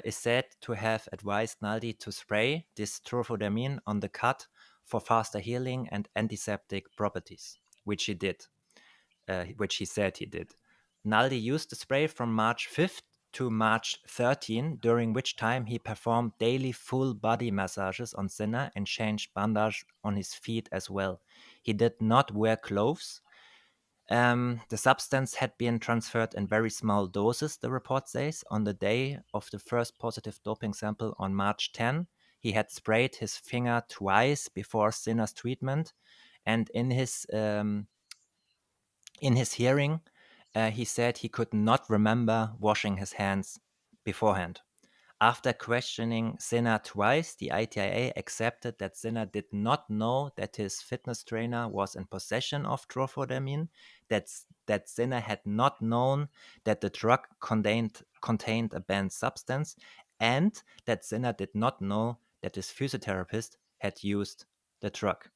is said to have advised Naldi to spray this trophodamine on the cut for faster healing and antiseptic properties, which he did, which he said he did. Naldi used the spray from March 5th to March 13, during which time he performed daily full body massages on Sinner and changed bandage on his feet as well. He did not wear gloves. The substance had been transferred in very small doses, the report says. On the day of the first positive doping sample on March 10, he had sprayed his finger twice before Sinner's treatment, and in his hearing, he said he could not remember washing his hands beforehand. After questioning Sinner twice, the ITIA accepted that Sinner did not know that his fitness trainer was in possession of trophodamine, that Sinner had not known that the drug contained a banned substance, and that Sinner did not know that his physiotherapist had used the drug.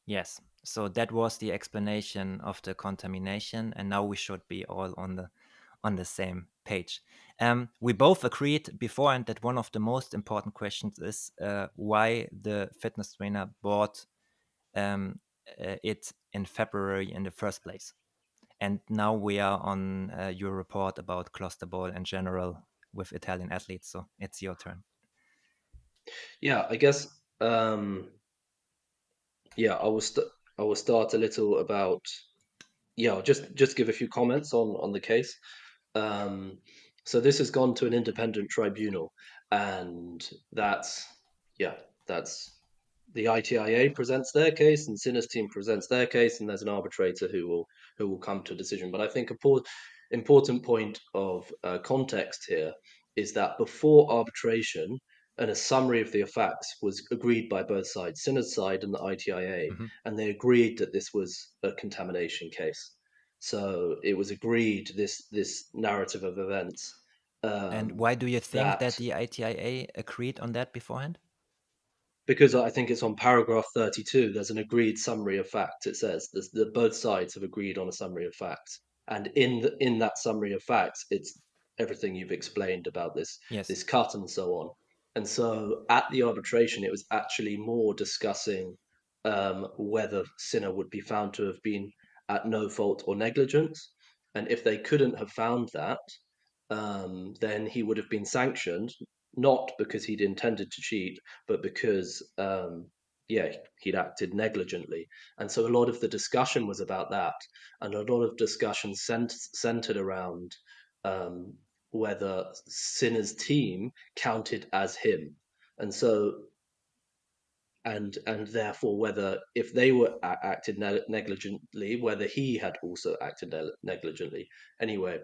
Yes. So that was the explanation of the contamination, and now we should be all on the same page. We both agreed beforehand that one of the most important questions is why the fitness trainer bought it in February in the first place. And now we are on your report about Clostebol in general with Italian athletes. So it's your turn. Yeah, I guess. Yeah, I will start a little about. Yeah, I'll just give a few comments on the case. Um, so this has gone to an independent tribunal, and yeah, that's the ITIA presents their case, and Sinner's team presents their case, and there's an arbitrator who will come to a decision. But I think important point of context here is that before arbitration, and a summary of the facts was agreed by both sides, Sinner's side and the ITIA, Mhm. and they agreed that this was a contamination case. So it was agreed, this narrative of events, And why do you think that that the ITIA agreed on that beforehand? because I think it's on paragraph 32, there's an agreed summary of facts. It says that both sides have agreed on a summary of facts, and in that summary of facts, it's everything you've explained about Yes. this cut and so on. And so at the arbitration, it was actually more discussing whether Sinner would be found to have been at no fault or negligence, and if they couldn't have found that, then he would have been sanctioned, not because he'd intended to cheat, but because yeah, he'd acted negligently. And so a lot of the discussion was about that, and a lot of discussion centered around um, whether Sinner's team counted as him, and so and therefore whether if they were acted negligently, whether he had also acted negligently. Anyway,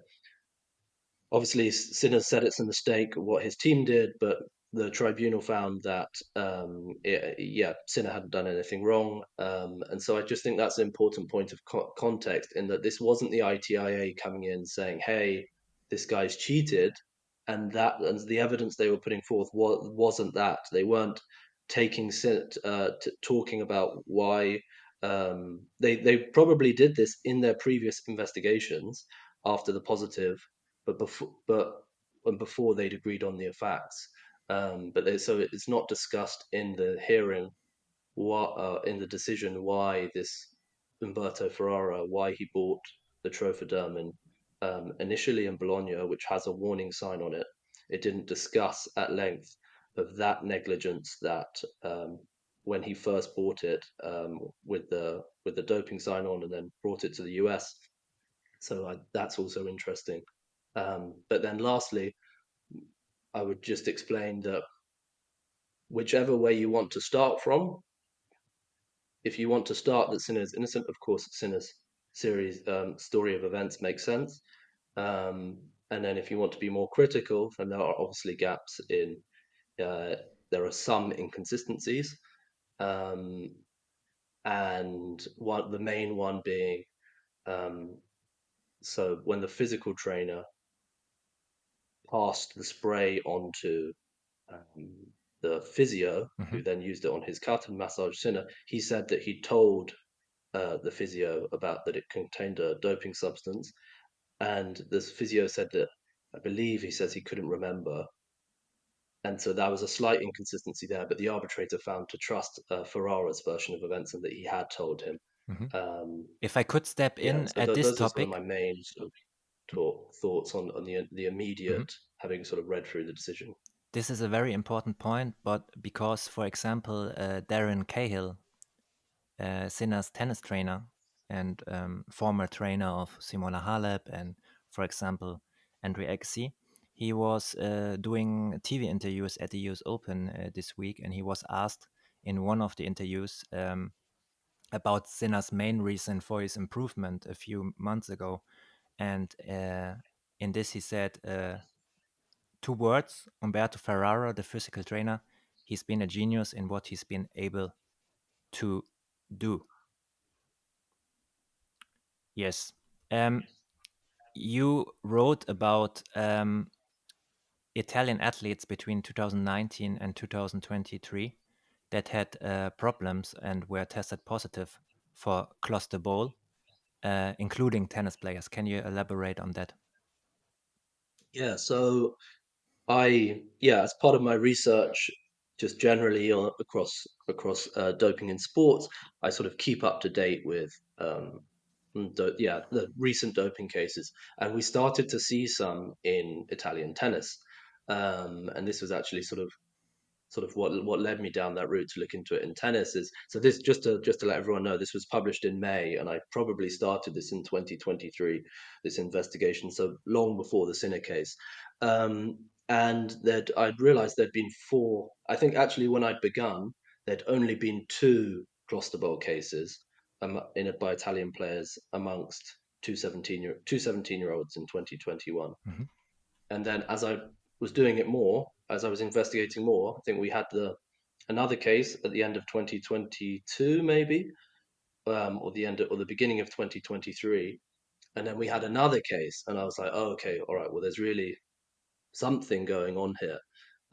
obviously Sinner said it's a mistake what his team did, but the tribunal found that yeah, Sinner hadn't done anything wrong, and so I just think that's an important point of context in that this wasn't the ITIA coming in saying, "Hey, this guy's cheated," and the evidence they were putting forth wasn't that they weren't talking about why. They probably did this in their previous investigations after the positive, but before they'd agreed on the facts. So it's not discussed in the hearing, what in the decision, why this Umberto Ferrara, why he bought the Trophobdermin initially in Bologna, which has a warning sign on it. It didn't discuss at length of that negligence that when he first bought it with the doping sign on and then brought it to the US. So that's also interesting. But then lastly, I would just explain that whichever way you want to start from, if you want to start that Sinner is innocent, of course, Sinner's series story of events makes sense. And then if you want to be more critical, then there are obviously gaps in. Uh, there are some inconsistencies, um, and the main one being um, so when the physical trainer passed the spray onto the physio, who Hmm. then used it on his cut and massaged Sinner, he said that he told the physio about that it contained a doping substance, and this physio said that I believe he says he couldn't remember, and so that was a slight inconsistency there. But the arbitrator found to trust Ferrara's version of events and that he had told him. Hmm. Um, If I could step yeah, in so at this those are sort of my topic. main sort of thoughts on the Mhm. immediate, having sort of read through the decision. This is a very important point, but because, for example, Darren Cahill, Sinner's tennis trainer and former trainer of Simona Halep and, for example, Andre Agassi, he was doing TV interviews at the US Open this week, and he was asked in one of the interviews about Sinner's main reason for his improvement a few months ago. And in this, he said, two words: Umberto Ferrara, the physical trainer, he's been a genius in what he's been able to do. Yes. You wrote about Italian athletes between 2019 and 2023 that had problems and were tested positive for Clostebol, including tennis players. Can you elaborate on that? Yeah, so as part of my research, just generally across doping in sports, I sort of keep up to date with the recent doping cases, and we started to see some in Italian tennis, and this was actually sort of what led me down that route to look into it in tennis. Is so this just to let everyone know, this was published in May, and I probably started this in 2023, this investigation, so long before the Sinnercase. And that I'd realized there'd been four. I think actually when I'd begun, there'd only been two Clostebol cases in it by Italian players amongst two 17-year-olds in 2021. Hmm. And then as I was doing it more, as I was investigating more, I think we had the another case at the end of 2022, maybe, or the beginning of 2023, and then we had another case, and I was like, oh, okay, all right, well, there's really something going on here.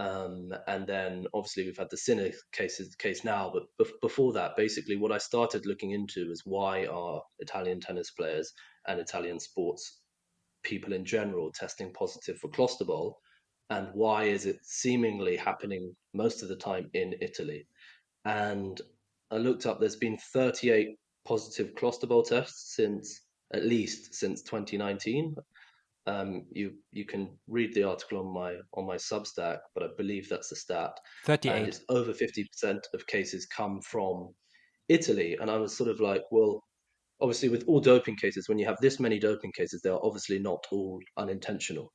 And then obviously we've had the Sinner case now, but before that, basically what I started looking into is why are Italian tennis players and Italian sports people in general testing positive for Clostebol, and why is it seemingly happening most of the time in Italy? And I looked up, there's been 38 positive Clostebol tests at least since 2019. You can read the article on my Substack, but I believe that's the stat, and 38. it's over 50% of cases come from Italy. And I was sort of like, well, obviously with all doping cases, when you have this many doping cases, they are obviously not all unintentional,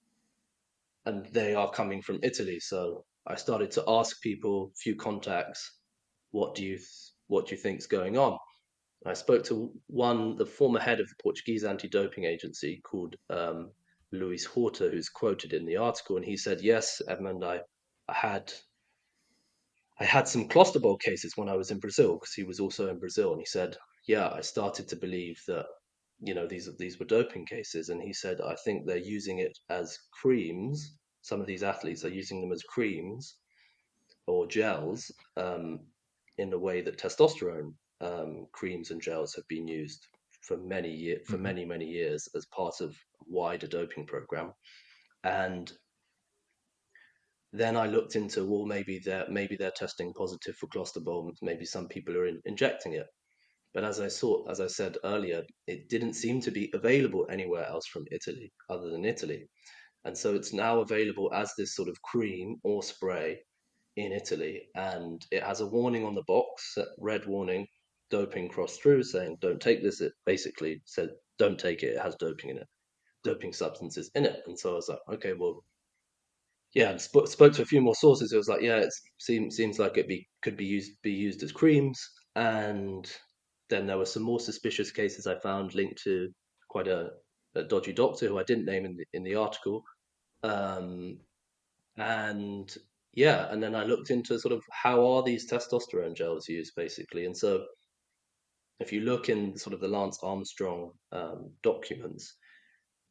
and they are coming from Italy. So I started to ask people, few contacts, what do you think's going on? I spoke to the former head of the Portuguese anti-doping agency called Luis Horta, who's quoted in the article, and he said, "Yes, Edmund, I had I had some Clostebol cases when I was in Brazil because he was also in Brazil, and he said, yeah, I started to believe that these were doping cases, and he said, I think they're using it as creams. Some of these athletes are using them as creams or gels in the way that testosterone creams and gels have been used for Hmm. many years as part of a wider doping program. And then I looked into, well, maybe they're testing positive for Clostebol. Maybe some people are injecting it. But as I said earlier, it didn't seem to be available anywhere else from Italy other than Italy. And so it's now available as this sort of cream or spray in Italy, and it has a warning on the box, a red warning, doping crossed through, saying don't take this. It basically said don't take it. It has doping in it, doping substances in it. And so I was like, okay, well, yeah. And spoke to a few more sources. It was like, yeah, it seems like could be used as creams. And then there were some more suspicious cases I found linked to quite a dodgy doctor who I didn't name in the article. Um, and yeah, and then I looked into sort of how are these testosterone gels used basically. And so if you look in sort of the Lance Armstrong documents,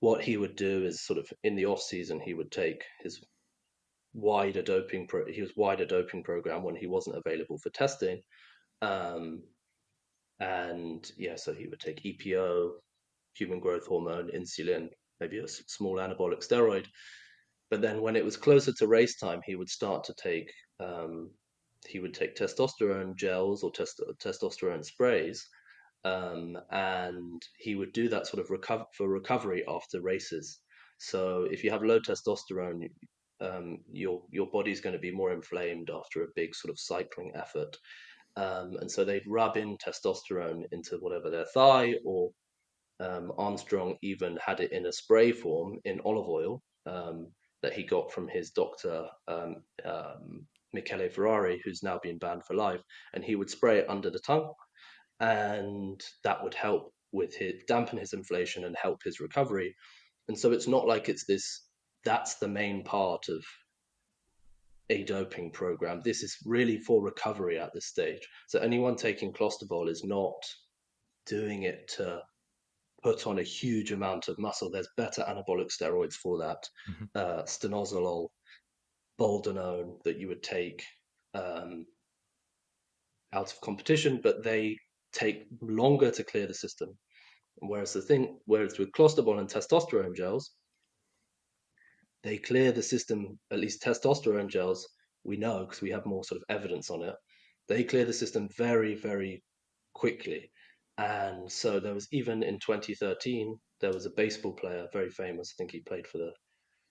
what he would do is sort of in the off season he would take his wider doping program when he wasn't available for testing. Um, and yeah, so he would take EPO, human growth hormone, insulin, maybe a small anabolic steroid. But then when it was closer to race time, um, he would take testosterone gels or testosterone sprays, and he would do that sort of for recovery after races. So if you have low testosterone, your body's going to be more inflamed after a big sort of cycling effort, and so they'd rub in testosterone into whatever their thigh, or Armstrong even had it in a spray form in olive oil that he got from his doctor, Michele Ferrari, who's now been banned for life. And he would spray it under the tongue, and that would help dampen his inflation and help his recovery. And so it's not like that's the main part of a doping program. This is really for recovery at this stage. So anyone taking Clostebol is not doing it to put on a huge amount of muscle. There's better anabolic steroids for that, Hmm. stanozolol, boldenone that you would take um, out of competition, but they take longer to clear the system. Whereas with Clostebol and testosterone gels, they clear the system. At least testosterone gels, we know because we have more sort of evidence on it. They clear the system very, very quickly. And so there was even in 2013, there was a baseball player, very famous. I think he played for the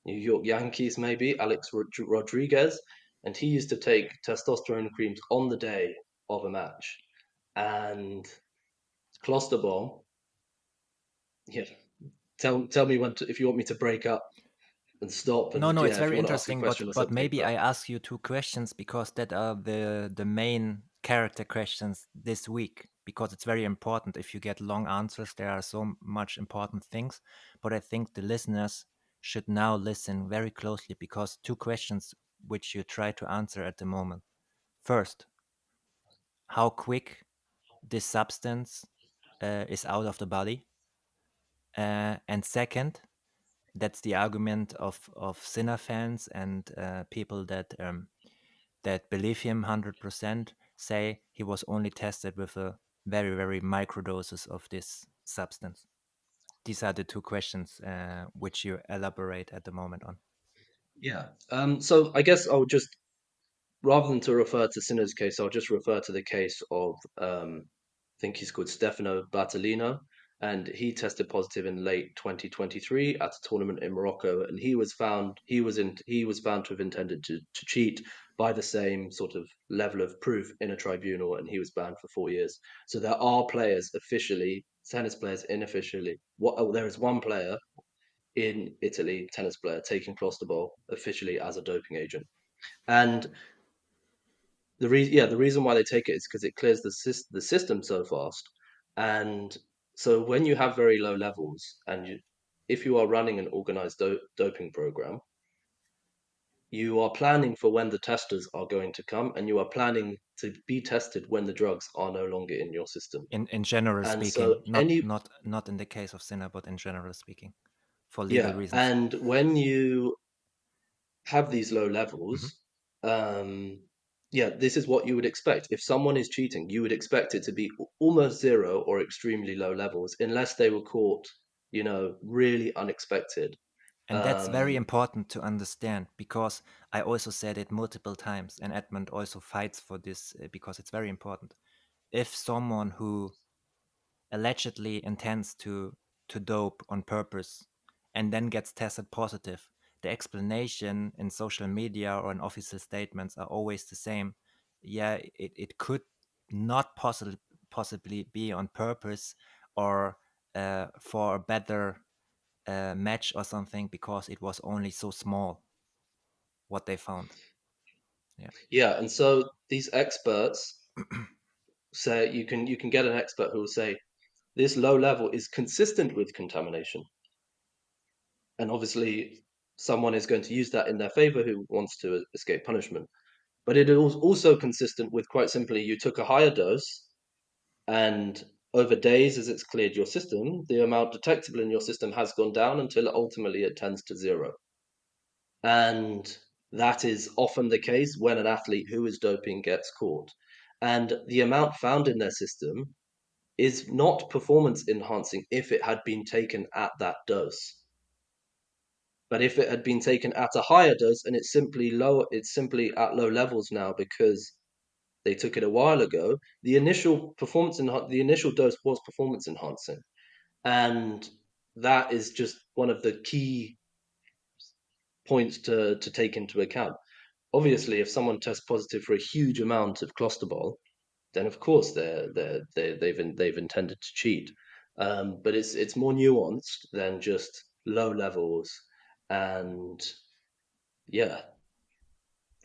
New York Yankees, maybe Alex Rodriguez, and he used to take testosterone creams on the day of a match. And Clostebol, yeah. Tell me if you want me to break up and stop, No, and no, it's yeah, if you very want to ask a interesting, question or but something. maybe But I ask you two questions because that are the main character questions this week, because it's very important. If you get long answers, there are so much important things. But I think the listeners should now listen very closely, because two questions which you try to answer at the moment. First, how quick this substance is out of the body, and second, that's the argument of Sinner fans and people that believe him 100%, say he was only tested with a very micro doses of this substance. These are the two questions which you elaborate at the moment on. yeah, so I guess I'll just rather than to refer to Sinner's case, I'll just refer to the case of I think he's called Stefano Bartolino, and he tested positive in late 2023 at a tournament in Morocco, and he was found to have intended to cheat by the same sort of level of proof in a tribunal, and he was banned for 4 years. So there are players officially, tennis players unofficially. There is one player in Italy, tennis player, taking Clostebol officially as a doping agent. And the reason why they take it is because it clears the system so fast. And so when you have very low levels, if you are running an organized doping program, you are planning for when the testers are going to come, and you are planning to be tested when the drugs are no longer in your system. In general And so speaking, not in the case of Sinner, but in general speaking, for legal yeah, reasons. and when you have these low Hmm. levels, um, Yeah, this is what you would expect. If someone is cheating, you would expect it to be almost zero or extremely low levels, unless they were caught, really unexpected. And that's very Um, important to understand, because I also said it multiple times, and Edmund also fights for this because it's very important. If someone who allegedly intends to dope on purpose and then gets tested positive, the explanation in social media or in official statements are always the same. Yeah, it could not possibly be on purpose, or for a better match or something, because it was only so small what they found. Yeah. yeah, and so these experts say you can get an expert who will say this low level is consistent with contamination, and obviously someone is going to use that in their favor who wants to escape punishment. But it is also consistent with, quite simply, you took a higher dose, and over days, as it's cleared your system, the amount detectable in your system has gone down until ultimately it tends to zero. And that is often the case when an athlete who is doping gets caught. And the amount found in their system is not performance enhancing if it had been taken at that dose. But if it had been taken at a higher dose and it's simply at low levels now because they took it a while ago, the initial dose was performance enhancing. And that is just one of the key points to take into account. Obviously, if someone tests positive for a huge amount of Clostebol, then of course they've intended to cheat. But it's more nuanced than just low levels. And yeah,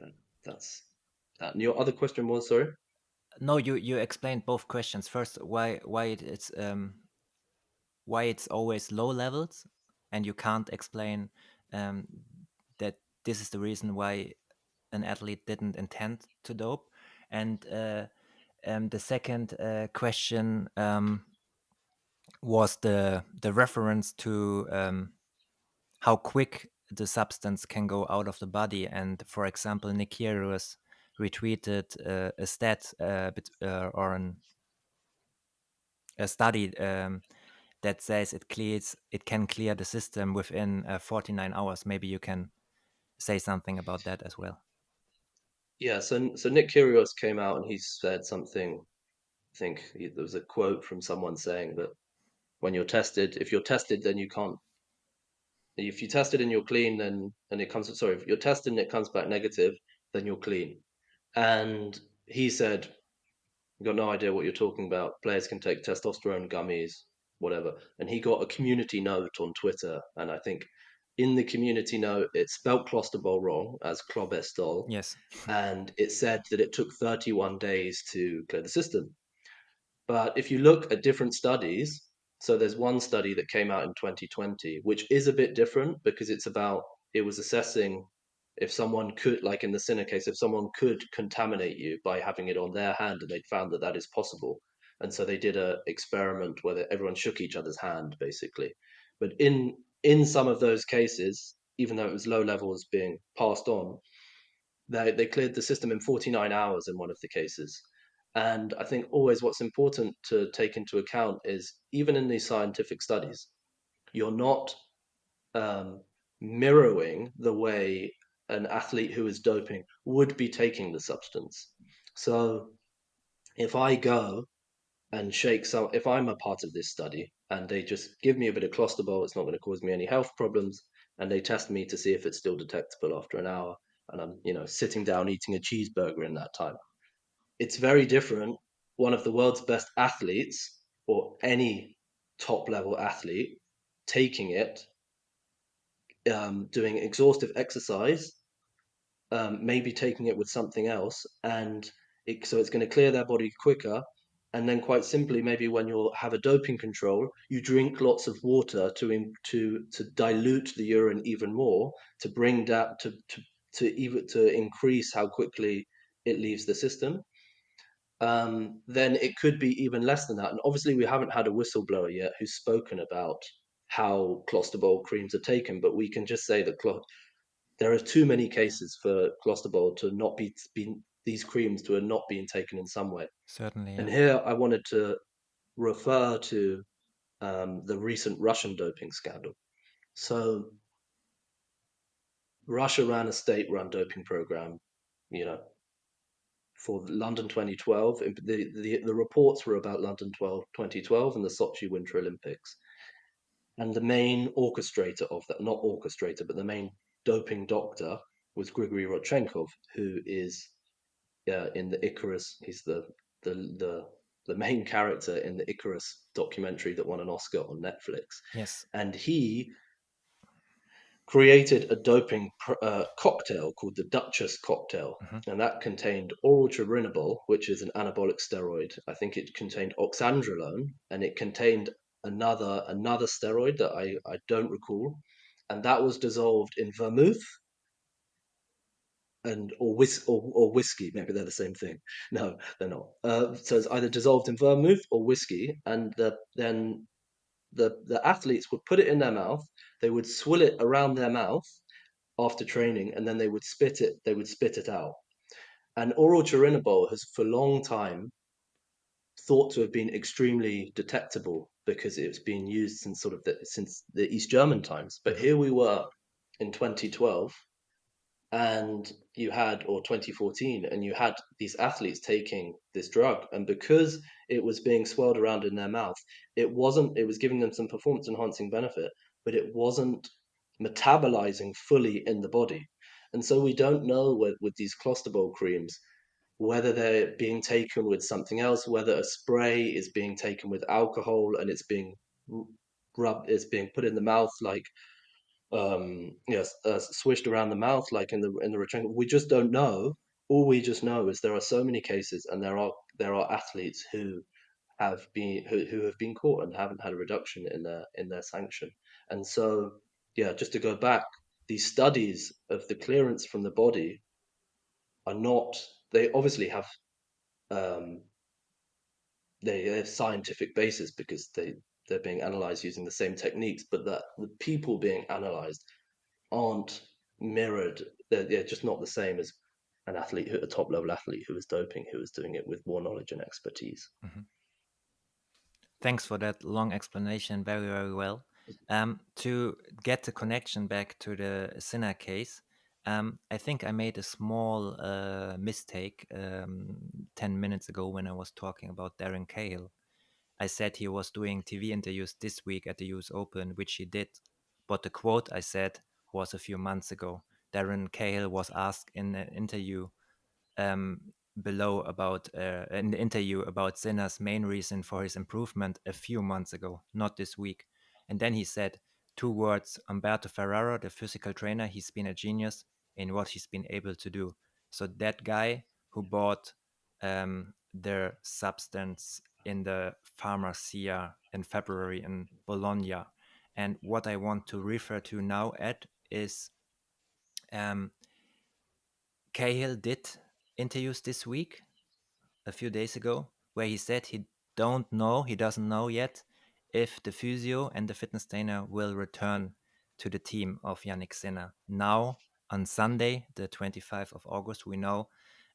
that, that's that. And your other question was, sorry? No, you explained both questions. First, why it's always low levels, and you can't explain um, that this is the reason why an athlete didn't intend to dope. And the second question was the reference to how quick the substance can go out of the body. And for example, Nick Kyrgios retweeted a stat or a study that says it can clear the system within 49 hours. Maybe you can say something about that as well. Yeah, so Nick Kyrgios came out and he said something. I think there was a quote from someone saying that when you're tested, if you're tested, then you can't. If you tested and you're clean, then and it comes. Sorry, if you're tested and it comes back negative, then you're clean. And he said, "You got no idea what you're talking about. Players can take testosterone gummies, whatever." And he got a community note on Twitter, and I think in the community note it spelt Clostebol wrong as Clobestol, Yes. and it said that it took 31 days to clear the system. But if you look at different studies, so there's one study that came out in 2020, which is a bit different because it was assessing if someone could, like in the Sinnercase, if someone could contaminate you by having it on their hand, and they'd found that that is possible. And so they did a experiment where everyone shook each other's hand, basically. But in some of those cases, even though it was low levels being passed on, they cleared the system in 49 hours in one of the cases. And I think always what's important to take into account is even in these scientific studies, you're not um, mirroring the way an athlete who is doping would be taking the substance. So if I go and if I'm a part of this study and they just give me a bit of Clostebol, it's not going to cause me any health problems, and they test me to see if it's still detectable after an hour, and I'm, sitting down eating a cheeseburger in that time. It's very different. One of the world's best athletes, or any top level athlete, taking it, doing exhaustive exercise, maybe taking it with something else, and so it's going to clear their body quicker. And then, quite simply, maybe when you have a doping control, you drink lots of water to dilute the urine even more, to bring that to increase how quickly it leaves the system. Then it could be even less than that. And obviously, we haven't had a whistleblower yet who's spoken about how Clostebol creams are taken, but we can just say that there are too many cases for Clostebol to not be these creams to have not been taken in some way. Certainly, And yeah. here I wanted to refer to the recent Russian doping scandal. So Russia ran a state-run doping program, you know, for London 2012. The reports were about London 2012 and the Sochi Winter Olympics. And the main orchestrator of that, not orchestrator, but the main doping doctor was Grigory Rodchenkov, who is in the Icarus. He's the the the main character in the Icarus documentary that won an Oscar on Netflix, Yes. and he created a doping cocktail called the Duchess cocktail, Hmm. and that contained oral turinabol, which is an anabolic steroid. I think it contained oxandrolone, and it contained another steroid that I don't recall, and that was dissolved in vermouth and or whiskey. Maybe they're the same thing. No, they're not. So it's either dissolved in vermouth or whiskey, and then the athletes would put it in their mouth. They would swill it around their mouth after training, and then they would spit it. They would spit it out. And oral turinabol has for a long time thought to have been extremely detectable because it's been used since the East German times. But Hmm. here we were in 2012, and you had, or 2014, and you had these athletes taking this drug, and because it was being swirled around in their mouth, it was giving them some performance enhancing benefit, but it wasn't metabolizing fully in the body. And so we don't know with these Clostebol creams whether they're being taken with something else, whether a spray is being taken with alcohol and it's being rubbed, it's being put in the mouth like yes, swished around the mouth like in the return. We just don't know. All we just know is there are so many cases, and there are athletes who who have been caught and haven't had a reduction in their sanction. And so, yeah, just to go back, these studies of the clearance from the body are not. They obviously have um, they have scientific basis because they're being analyzed using the same techniques, but that the people being analyzed aren't mirrored. They're just not the same as a top level athlete who was doping, who was doing it with more knowledge and expertise. Hmm. Thanks for that long explanation. Very, very well. To get the connection back to the Sinner case, I think I made a small mistake 10 minutes ago when I was talking about Darren Cahill. I said he was doing TV interviews this week at the US Open, which he did. But the quote I said was a few months ago. Darren Cahill was asked in an interview below about an interview about Sinner's main reason for his improvement a few months ago, not this week. And then he said two words: Umberto Ferrara, the physical trainer, he's been a genius in what he's been able to do. So that guy who bought the substance in the pharmacia in February in Bologna. And what I want to refer to now, Ed, is um, Cahill did interviews this week a few days ago where he said he doesn't know yet if the physio and the fitness trainer will return to the team of Yanik Sinner. Now, on Sunday, the 25th of August, we know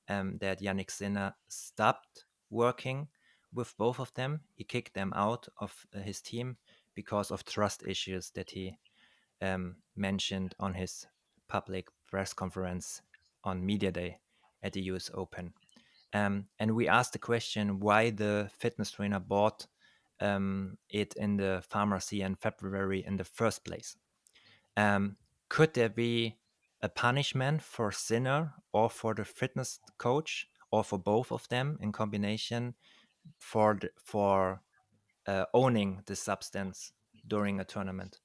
that Yanik Sinner stopped working with both of them. He kicked them out of his team because of trust issues that he mentioned on his public press conference on Media Day at the US Open. And we asked the question why the fitness trainer bought it in the pharmacy in February in the first place. Um, could there be a punishment for Sinner or for the fitness coach or for both of them in combination for owning the substance during a tournament?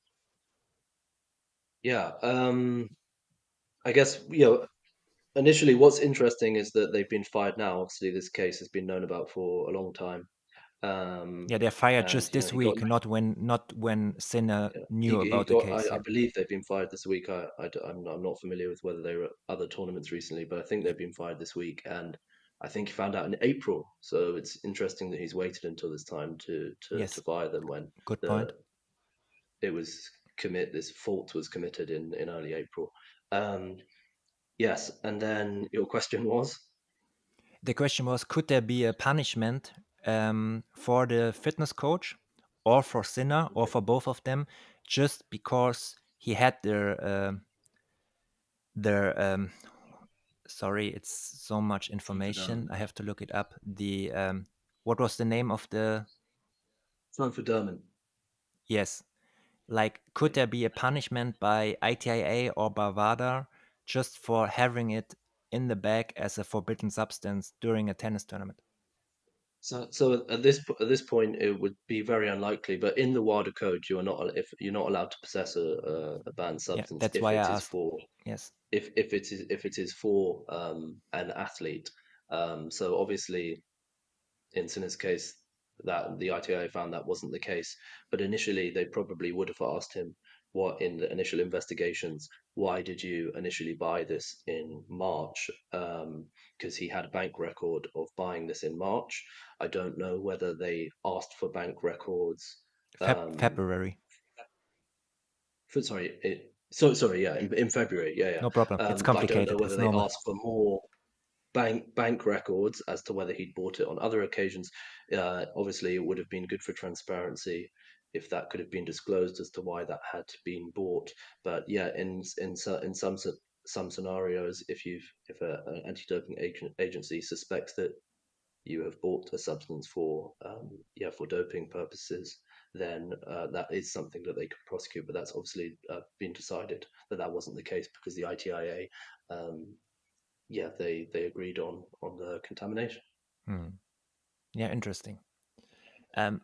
Yeah, I guess initially what's interesting is that they've been fired now. Obviously, this case has been known about for a long time, Yeah, they're fired and just this he got week, not when Sinner yeah, knew he about the got. case. I Yeah. believe they've been fired this week. I'm not familiar with whether they were at other tournaments recently, but I think they've been fired this week, and I think he found out in April. So it's interesting that he's waited until this time to Yes. fire them when Good point. the it was this fault was committed in early April. Um, yes, and then your question was. The question was, could there be a punishment for the fitness coach or for Sinner or Okay. for both of them just because he had their sorry, it's so much information. Infodermin. I have to look it up. The what was the name of the Infodermin. yes, like could Yeah. there be a punishment by ITIA or by WADA just for having it in the bag as a forbidden substance during a tennis tournament? So at this point, it would be very unlikely. But in the WADA code, you are not if you're not allowed to possess a banned Yeah, substance that's why I if it is asked. for Yes. if it is for an athlete. So obviously, in Sinner's case, that the ITI found that wasn't the case. But initially, they probably would have asked him what in the initial investigations, why did you initially buy this in March? Because he had a bank record of buying this in March. I don't know whether they asked for bank records. Um, February. sorry, sorry, yeah, in February, yeah, yeah. No problem. It's But I don't know complicated. whether It's they normal. asked for more bank records as to whether he'd bought it on other occasions. Obviously, it would have been good for transparency if that could have been disclosed as to why that had been bought. But yeah, in some scenarios, if an anti-doping agency suspects that you have bought a substance for for doping purposes, then that is something that they could prosecute. But that's obviously been decided that that wasn't the case because the ITIA they agreed on the contamination. Hmm. Yeah, interesting. Um,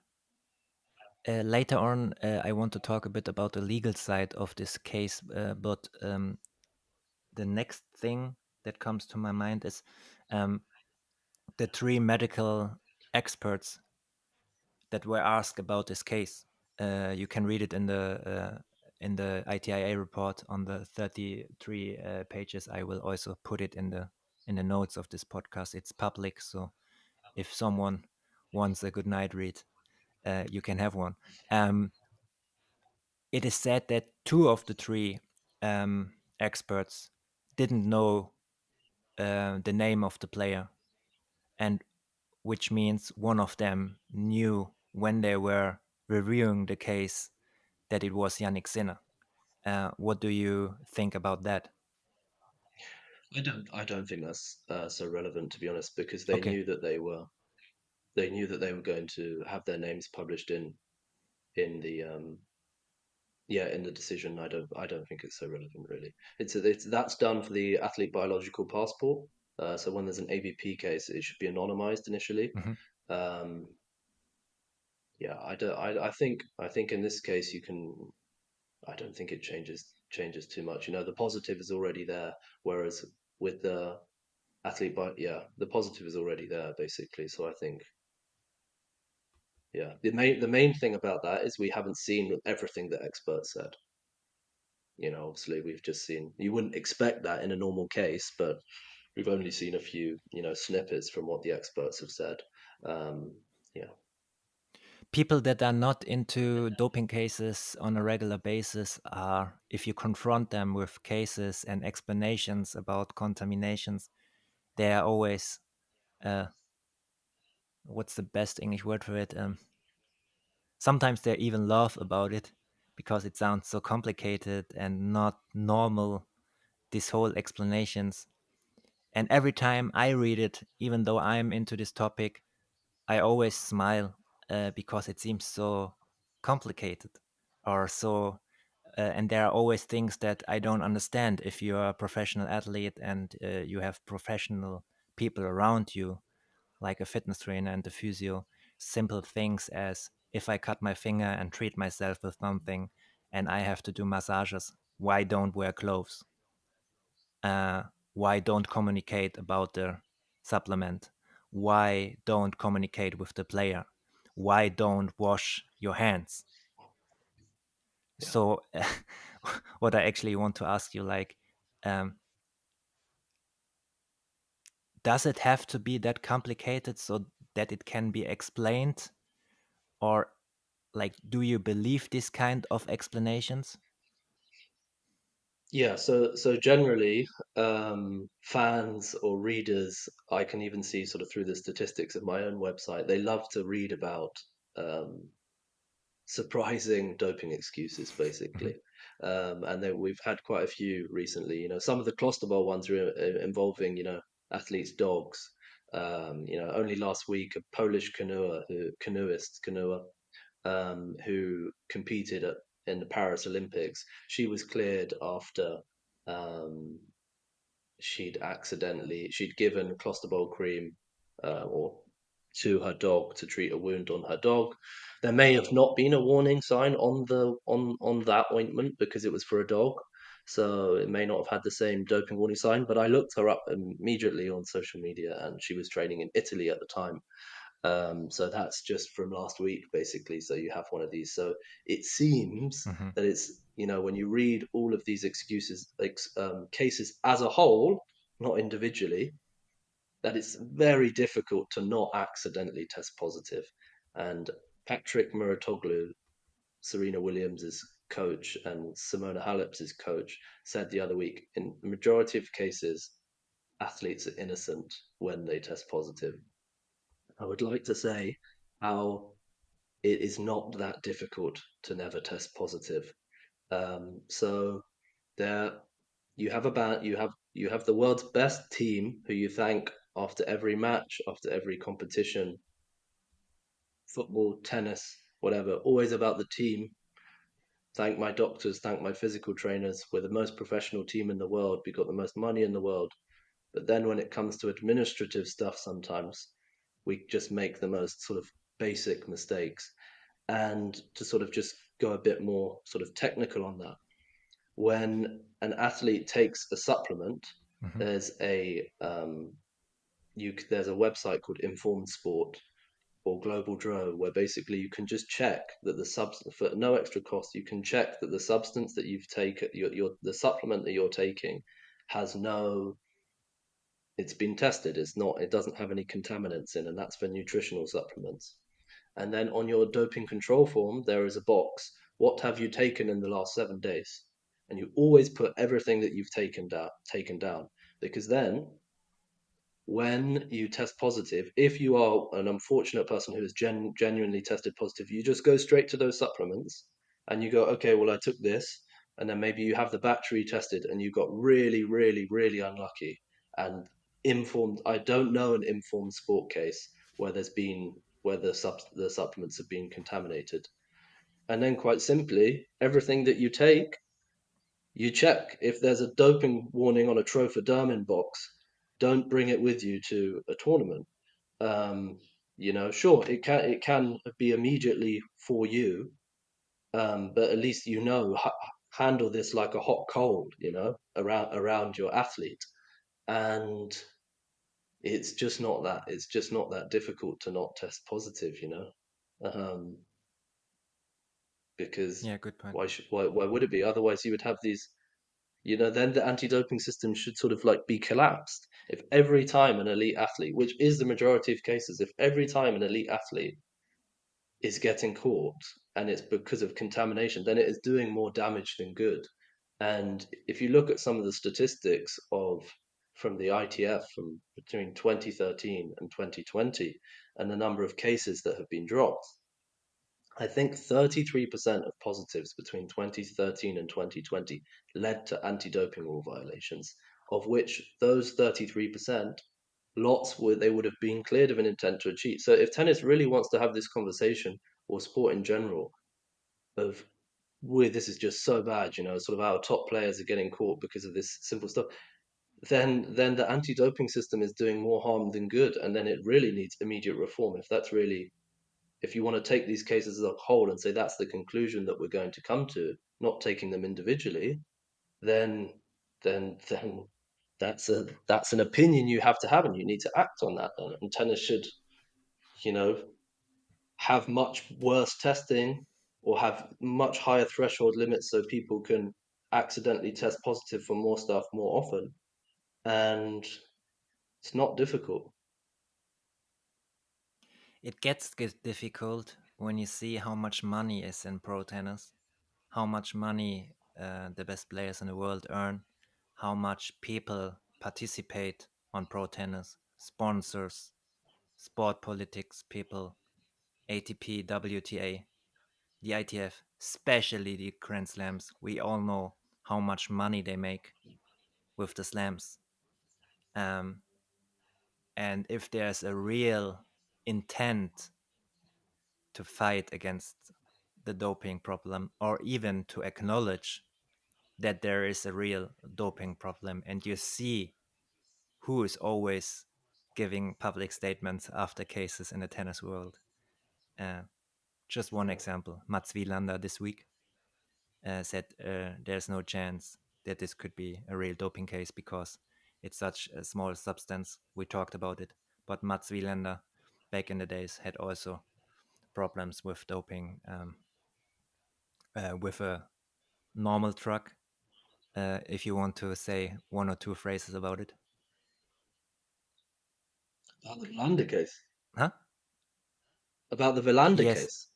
later on, I want to talk a bit about the legal side of this case, but the next thing that comes to my mind is um, the three medical experts that were asked about this case. You can read it in the ITIA report on the 33 pages. I will also put it in the notes of this podcast. It's public, so if someone wants a good night read, you can have one. It is said that two of the three experts didn't know the name of the player, and which means one of them knew when they were reviewing the case that it was Yanik Sinner. What do you think about that? I don't think that's so relevant, to be honest, because Okay. they knew that they were going to have their names published in the in the decision. I don't think it's so relevant, really. It's that's done for the athlete biological passport. So when there's an ABP case, it should be anonymized initially. Hmm. Um, yeah, I don't. I think in this case you can. I don't think it changes too much. You know, the positive is already there, whereas with the athlete, but yeah, the positive is already there basically. So I think the main thing about that is we haven't seen everything that experts said. You know, obviously we've just seen. You wouldn't expect that in a normal case, but we've only seen a few snippets from what the experts have said. Um, yeah, People that are not into doping cases on a regular basis are, if you confront them with cases and explanations about contaminations, they are always, uh, what's the best English word for it? Sometimes they even laugh about it because it sounds so complicated and not normal, these whole explanations. And every time I read it, even though I'm into this topic, I always smile because it seems so complicated or so. And there are always things that I don't understand if you're a professional athlete and you have professional people around you, like a fitness trainer and a physio. Simple things as if I cut my finger and treat myself with something and I have to do massages, why don't wear gloves? uh, why don't communicate about the supplement? Why don't communicate with the player? Why don't wash your hands? yeah. So, what I actually want to ask you, like, um, does it have to be that complicated so that it can be explained, or like, do you believe this kind of explanations? Yeah, so generally, fans or readers, I can even see sort of through the statistics of my own website, they love to read about um, surprising doping excuses, Mhm. basically. And then we've had quite a few recently. Some of the Clostebol ones are involving, athletes' dogs. Only last week, a Polish canoeist, who competed in the Paris Olympics, she was cleared after um, she'd given Clostebol cream or to her dog to treat a wound on her dog. There may have not been a warning sign on that ointment because it was for a dog, so it may not have had the same doping warning sign. But I looked her up immediately on social media, and she was training in Italy at the time. So that's just from last week, basically. So you have one of these. So it seems Mhm. that when you read all of these excuses, cases as a whole, not individually, that it's very difficult to not accidentally test positive. And Patrick Muratoglu, Serena Williams's coach, and Simona Halep's coach, said the other week, in the majority of cases, athletes are innocent when they test positive. I would like to say how it is not that difficult to never test positive. So there, you have you have the world's best team who you thank after every match, after every competition, football, tennis, whatever. Always about the team. Thank my doctors, thank my physical trainers. We're the most professional team in the world. We got the most money in the world. But then when it comes to administrative stuff, sometimes we just make the most sort of basic mistakes. And to sort of just go a bit more sort of technical on that, when an athlete takes a supplement, Mhm. there's there's a website called Informed Sport or Global Dro where basically you can just check that the substance for no extra cost. You can check that the substance that you've taken, the supplement that you're taking, has no. It's been tested. It's not. It doesn't have any contaminants in, and that's for nutritional supplements. And then on your doping control form, there is a box. What have you taken in the last 7 days? And you always put everything that you've taken down, because then when you test positive, if you are an unfortunate person who has genuinely tested positive, you just go straight to those supplements and you go, okay, well, I took this. And then maybe you have the battery tested and you got really, really, really unlucky and informed. I don't know an informed sport case where the supplements have been contaminated. And then quite simply, everything that you take, you check. If there's a doping warning on a trophodermin box, don't bring it with you to a tournament. Um, sure, it can be immediately for you, but at least handle this like a hot cold, around your athlete, and it's just not that difficult to not test positive, um, because Yeah, good point. why would it be? Otherwise, you would have these. Then the anti-doping system should sort of like be collapsed. If every time an elite athlete, which is the majority of cases, if every time an elite athlete is getting caught and it's because of contamination, then it is doing more damage than good. And if you look at some of the statistics from the ITF from between 2013 and 2020 and the number of cases that have been dropped, I think 33% of positives between 2013 and 2020 led to anti-doping rule violations, of which those 33%, lots they would have been cleared of an intent to cheat. So if tennis really wants to have this conversation, or sport in general, of this is just so bad, sort of our top players are getting caught because of this simple stuff, then the anti-doping system is doing more harm than good, and then it really needs immediate reform. If you want to take these cases as a whole and say that's the conclusion that we're going to come to, not taking them individually, then then that's an opinion you have to have, and you need to act on that. And tennis should, you know, have much worse testing or have much higher threshold limits so people can accidentally test positive for more stuff more often. And it's not difficult. It gets difficult when you see how much money is in pro tennis, how much money the best players in the world earn, how much people participate on pro tennis, sponsors, sport politics people, ATP, WTA, the ITF, especially the Grand Slams. We all know how much money they make with the slams. Um, and if there's a real intent to fight against the doping problem, or even to acknowledge that there is a real doping problem, and you see who is always giving public statements after cases in the tennis world. Uh, just one Yeah. example: Mats Wilander this week said there's no chance that this could be a real doping case because it's such a small substance. We talked about it, but Mats Wilander back in the days had also problems with doping with a normal truck. If you want to say one or two phrases about it, About the Villander case. huh? About the Villander Yes, case.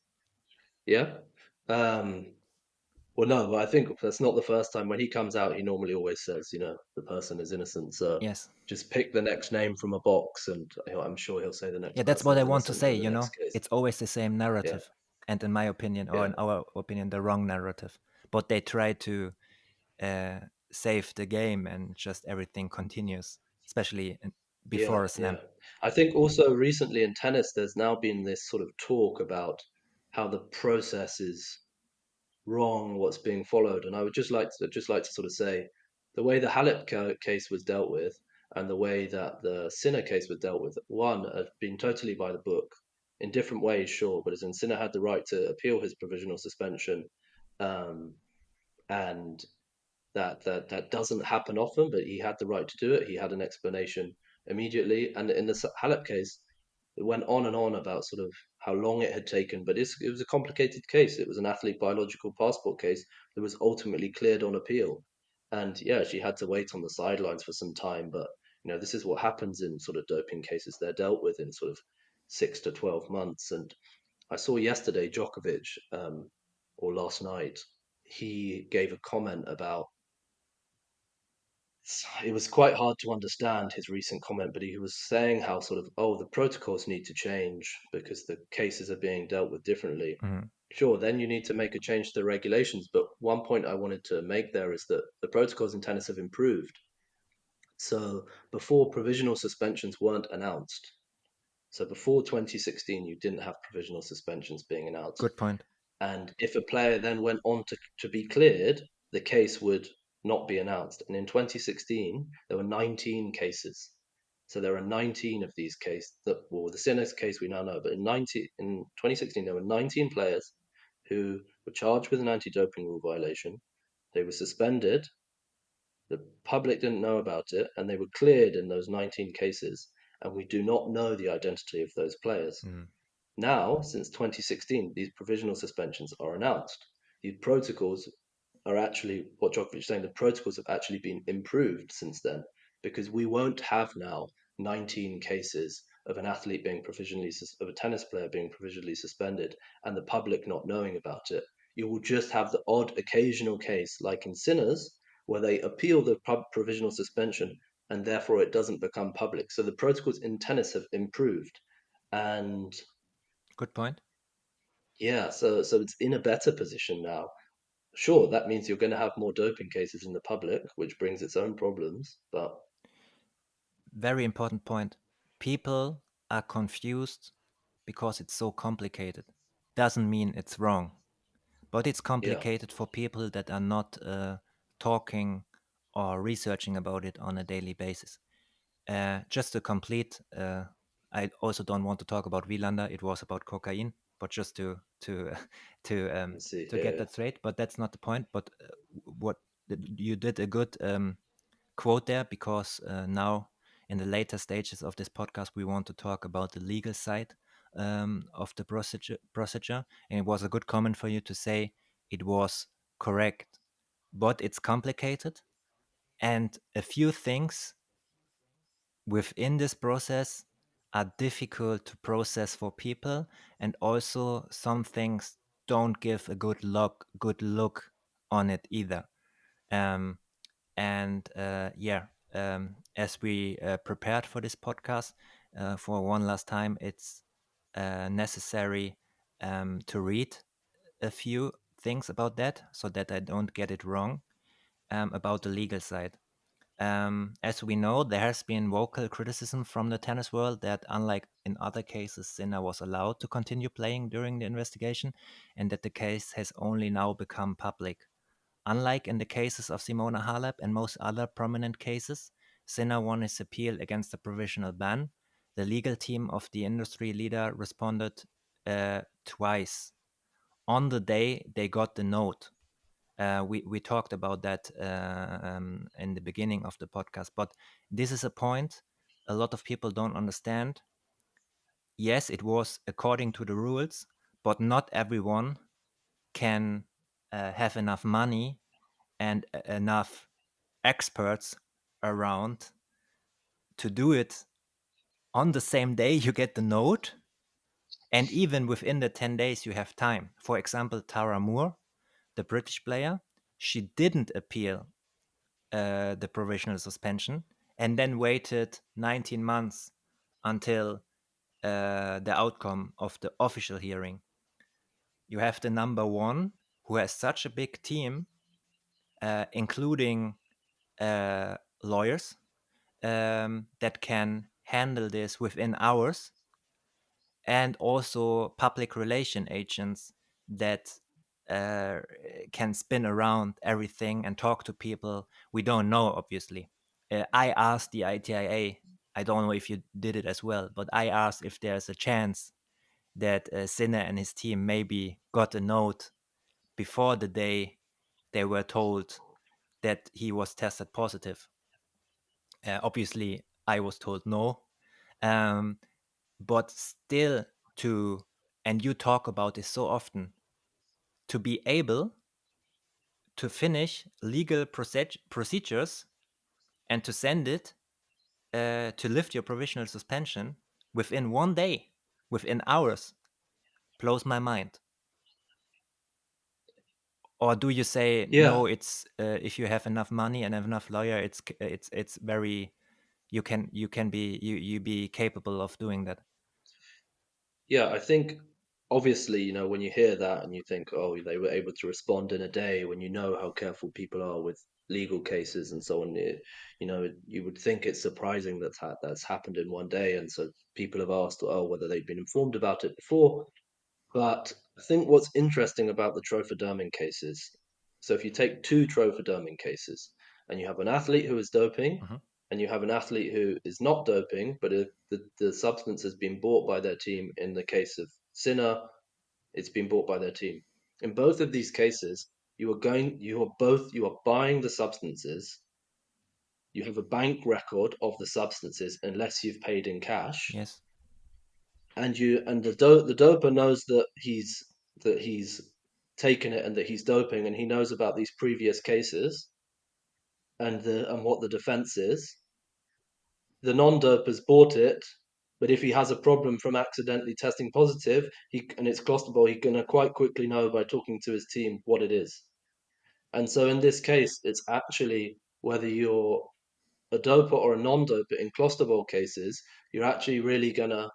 Yeah. Um, well, no, but I think that's not the first time. When he comes out, he normally always says, the person is innocent. So yes. just pick the next name from a box, and I'm sure he'll say the Yeah, next that's person what I is want to innocent say, in the next case. It's always the same Yeah, narrative. And in my opinion, or in yeah, our opinion, the wrong narrative. But they try to uh, save the game and just everything continues, especially yeah, before a yeah. slam. I think also recently in tennis, there's now been this sort of talk about how the process is wrong, what's being followed. And I would just like to sort of say the way the case was dealt with and the way that the Sinner case was dealt with, one had been totally by the book in different ways, sure, but as in Sinner had the right to appeal his provisional suspension, um, and that doesn't happen often, but he had the right to do it. He had an explanation immediately, and in the Halep case, it went on and on about sort of how long it had taken, but it was a complicated case. It was an athlete biological passport case that was ultimately cleared on appeal, and yeah, she had to wait on the sidelines for some time. But this is what happens in sort of doping cases; they're dealt with in sort of 6 to 12 months. And I saw yesterday Djokovic, or last night, he gave a comment about it was quite hard to understand his recent comment, but he was saying how sort of, oh, the protocols need to change because the cases are being dealt with differently. Mhm. Sure, then you need to make a change to the regulations. But one point I wanted to make there is that the protocols in tennis have improved. So before, provisional suspensions weren't announced. So before 2016, you didn't have provisional suspensions being announced. Good point. And if a player then went on to be cleared, the case would not be announced. And in 2016, there were 19 cases. So there are 19 of these cases. Well, the Sinner's case we now know, but in 2016, there were 19 players who were charged with an anti-doping rule violation. They were suspended. The public didn't know about it, and they were cleared in those 19 cases. And we do not know the identity of those players. Mhm. Now, since 2016, these provisional suspensions are announced. These protocols are actually what Djokovic is saying. The protocols have actually been improved since then because we won't have now 19 cases of an athlete being of a tennis player being provisionally suspended and the public not knowing about it. You will just have the odd occasional case, like in Sinners, where they appeal the provisional suspension and therefore it doesn't become public. So the protocols in tennis have improved. And Good point. yeah, so it's in a better position now. Sure, that means you're going to have more doping cases in the public, which brings its own problems. But Very important point. People are confused because it's so complicated. Doesn't mean it's wrong, but it's yeah, complicated for people that are not talking or researching about it on a daily basis. Just to complete, I also don't want to talk about Wielander. It was about cocaine, but just to to um, let's see. to get Yeah, that straight. But that's not the point. But what you did a good quote there, because now in the later stages of this podcast we want to talk about the legal side of the procedure. And it was a good comment for you to say it was correct, but it's complicated, and a few things within this process are difficult to process for people, and also some things don't give a good look on it either. Um, and yeah, as we prepared for this podcast, for one last time, it's necessary to read a few things about that so that I don't get it wrong, about the legal side. As we know, there has been vocal criticism from the tennis world that, unlike in other cases, Sinner was allowed to continue playing during the investigation, and that the case has only now become public. Unlike in the cases of Simona Halep and most other prominent cases, Sinner won his appeal against the provisional ban. The legal team of the industry leader responded twice on the day they got the note. We talked about that in the beginning of the podcast, but this is a point a lot of people don't understand. Yes, it was according to the rules, but not everyone can have enough money and enough experts around to do it on the same day you get the note, and even within the 10 days you have time. For example, Tara Moore, the British player, she didn't appeal the provisional suspension and then waited 19 months until the outcome of the official hearing. You have the number one who has such a big team, including lawyers, that can handle this within hours, and also public relation agents that uh, can spin around everything and talk to people we don't know, obviously. I asked the ITIA, I don't know if you did it as well, but I asked if there's a chance that Sinner and his team maybe got a note before the day they were told that he was tested positive. Obviously, I was told no. Um, but still, to, and you talk about this so often, to be able to finish legal procedures and to send it to lift your provisional suspension within one day, within hours, blows my mind. Or do you say Yeah, no? It's if you have enough money and have enough lawyer, it's very, you can be, you be capable of doing that. yeah. I think obviously, when you hear that and you think, oh, they were able to respond in a day, when you know how careful people are with legal cases and so on, you would think it's surprising that's happened in one day. And so people have asked, oh, whether they've been informed about it before. But I think what's interesting about the trophoderming cases, so if you take two trophoderming cases and you have an athlete who is doping Hmm. and you have an athlete who is not doping, but the substance has been bought by their team. In the case of Sinner, it's been bought by their team. In both of these cases, you are buying the substances. You have a bank record of the substances unless you've paid in cash, Yes. and the doper knows that he's taken it and that he's doping, and he knows about these previous cases and what the defense is. The non-doper's bought it, but if he has a problem from accidentally testing positive, and it's Clostebol, he can quite quickly know by talking to his team what it is. And so in this case, it's actually whether you're a doper or a non-doper in Clostebol cases, you're actually really gonna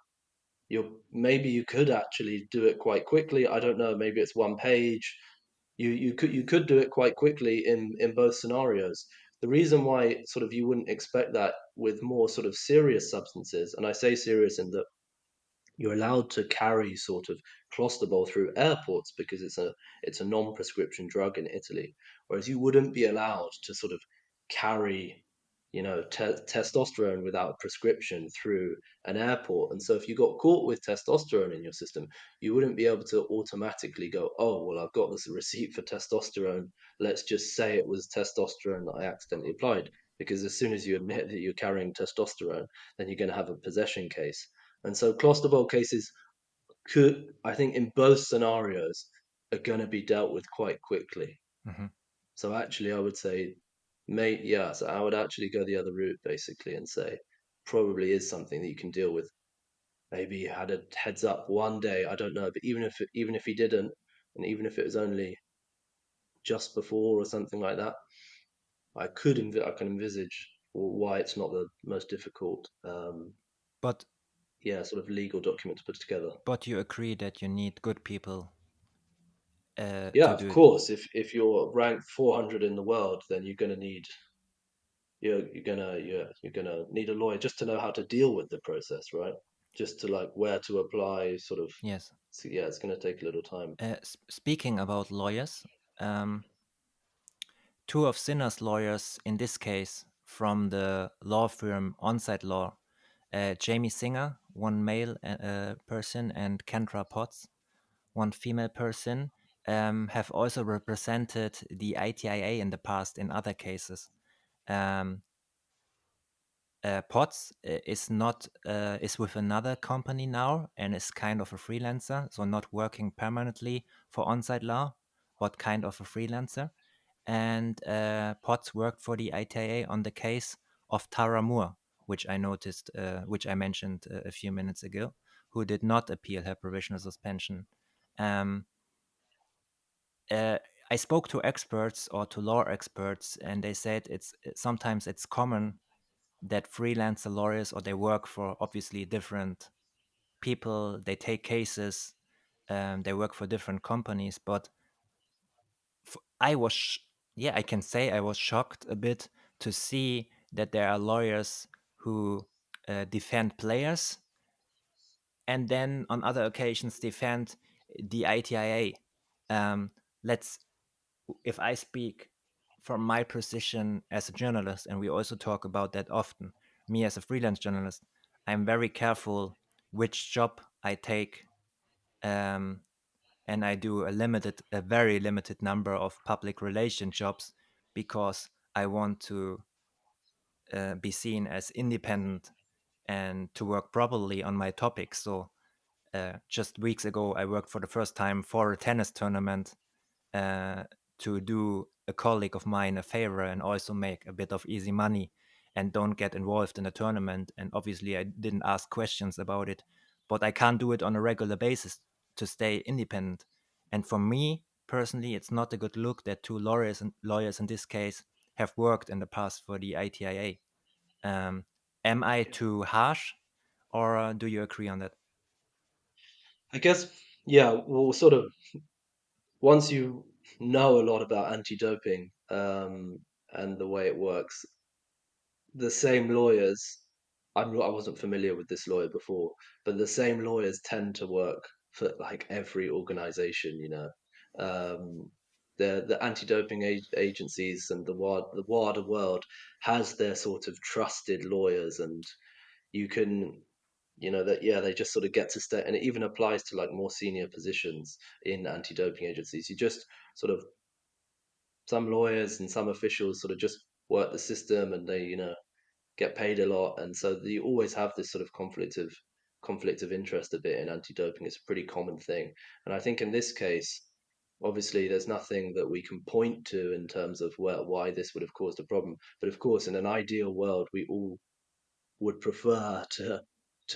maybe you could actually do it quite quickly. I don't know, maybe it's one page. You could do it quite quickly in both scenarios. The reason why sort of you wouldn't expect that with more sort of serious substances, and I say serious in that you're allowed to carry sort of Clostebol through airports because it's a non-prescription drug in Italy, whereas you wouldn't be allowed to sort of carry testosterone without a prescription through an airport. And so if you got caught with testosterone in your system, you wouldn't be able to automatically go, oh well, I've got this receipt for testosterone, let's just say it was testosterone that I accidentally applied, because as soon as you admit that you're carrying testosterone, then you're going to have a possession case. And so Clostebolcases I think, in both scenarios, are going to be dealt with quite quickly. Hmm. So actually, I would say, so I would actually go the other route basically and say, probably is something that you can deal with. Maybe he had a heads up one day, I don't know, but even if he didn't, and even if it was only just before or something like that. I can envisage why it's not the most difficult, But yeah, sort of legal document to put together. you agree that you need good people Yeah, to of do it. course. If you're ranked 400 in the world, then you're gonna need a lawyer just to know how to deal with the process, right? Just to like where to apply, sort of. Yes. So yeah, it's gonna take a little time. Speaking about lawyers, um, two of Sinner's lawyers in this case from the law firm Onsite Law, Jamie Singer, one male person, and Kendra Potts, one female person, have also represented the ITIA in the past in other cases. Um, Potts is not is with another company now and is kind of a freelancer, so not working permanently for Onsite Law, but kind of a freelancer. And Potts worked for the ITA on the case of Tara Moore, which I noticed, which I mentioned a few minutes ago, who did not appeal her provisional suspension. Um, uh, I spoke to experts or to law experts, and they said it's sometimes it's common that freelancer lawyers or they work for obviously different people, they take cases, they work for different companies, but I was, yeah, I can say I was shocked a bit to see that there are lawyers who defend players and then on other occasions defend the ITIA. Um, let's, if I speak from my position as a journalist, and we also talk about that often, me as a freelance journalist, I'm very careful which job I take. Um, and I do a very limited number of public relation jobs because I want to be seen as independent and to work properly on my topics. So just weeks ago, I worked for the first time for a tennis tournament uh, to do a colleague of mine a favor and also make a bit of easy money and don't get involved in a tournament. And obviously, I didn't ask questions about it, but I can't do it on a regular basis to stay independent. And for me personally, it's not a good look that two lawyers in this case have worked in the past for the ITIA. Um, am I too harsh, or do you agree on that? I guess, yeah. Well, sort of once you know a lot about anti-doping, and the way it works, the same lawyers. I wasn't familiar with this lawyer before, but the same lawyers tend to work for like every organization. The anti-doping agencies and the WADA world has their sort of trusted lawyers, and you can, that yeah, they just sort of get to stay, and it even applies to like more senior positions in anti-doping agencies. You just sort of some lawyers and some officials sort of just work the system, and they get paid a lot, and so you always have this sort of conflict of interest a bit in anti-doping. It's a pretty common thing, and I think in this case, obviously, there's nothing that we can point to in terms of why this would have caused a problem. But of course, in an ideal world, we all would prefer to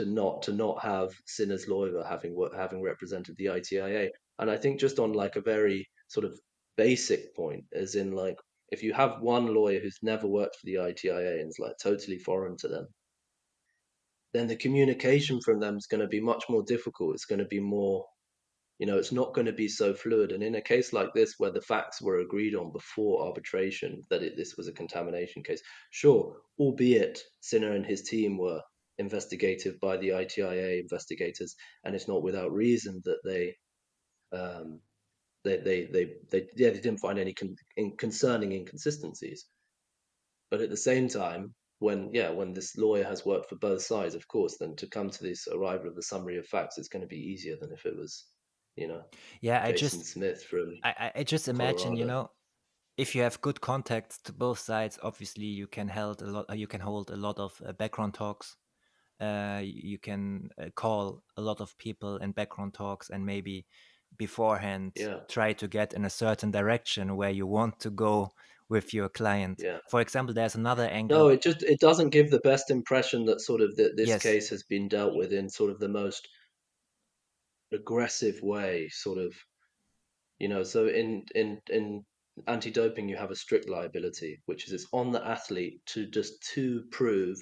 not have Sinner's lawyer having represented the ITIA. And I think just on like a very sort of basic point, as in like if you have one lawyer who's never worked for the ITIA and is like totally foreign to them, then the communication from them is going to be much more difficult. It's going to be more, it's not going to be so fluid. And in a case like this, where the facts were agreed on before arbitration that this was a contamination case, sure, albeit Sinner and his team were investigated by the ITIA investigators, and it's not without reason that um, they didn't find any concerning inconsistencies. But at the same time, when this lawyer has worked for both sides, of course, then to come to this arrival of the summary of facts, it's going to be easier than if it was, you know, Yeah, Jason Smith from I just imagine, Colorado. if you have good contacts to both sides, obviously you can hold a lot of background talks. You can call a lot of people in background talks and maybe beforehand Yeah, try to get in a certain direction where you want to go with your client. yeah. For example, there's another No, angle. it doesn't give the best impression that sort of that this Yes, case has been dealt with in sort of the most aggressive way, sort of. So in anti-doping, you have a strict liability, which is it's on the athlete to prove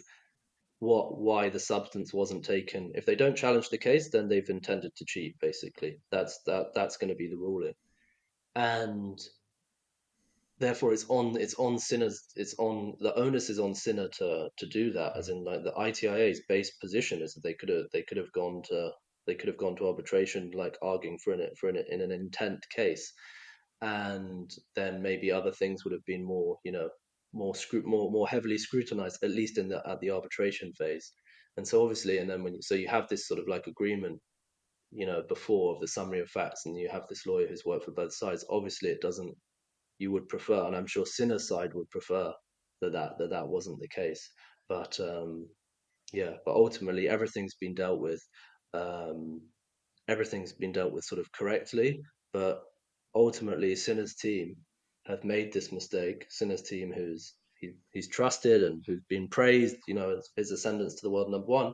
why the substance wasn't taken. If they don't challenge the case, then they've intended to cheat. Basically, that's going to be the ruling, and therefore it's on Sinner's it's on the onus is on Sinner to do that. As Mm. in, like, the ITIA's base position is that they could have gone to arbitration, like arguing in an intent case, and then maybe other things would have been more, more heavily scrutinized, at least in the at the arbitration phase. And so obviously, and then you have this sort of like agreement, before, of the summary of facts, and you have this lawyer who's worked for both sides. Obviously, it doesn't you would prefer, and I'm sure Sinner's side would prefer that wasn't the case. But yeah, but ultimately Um, everything's been dealt with sort of correctly. But ultimately, Sinner's team have made this mistake. Sinner's team, he's trusted and who's been praised, as his ascendance to the world number one.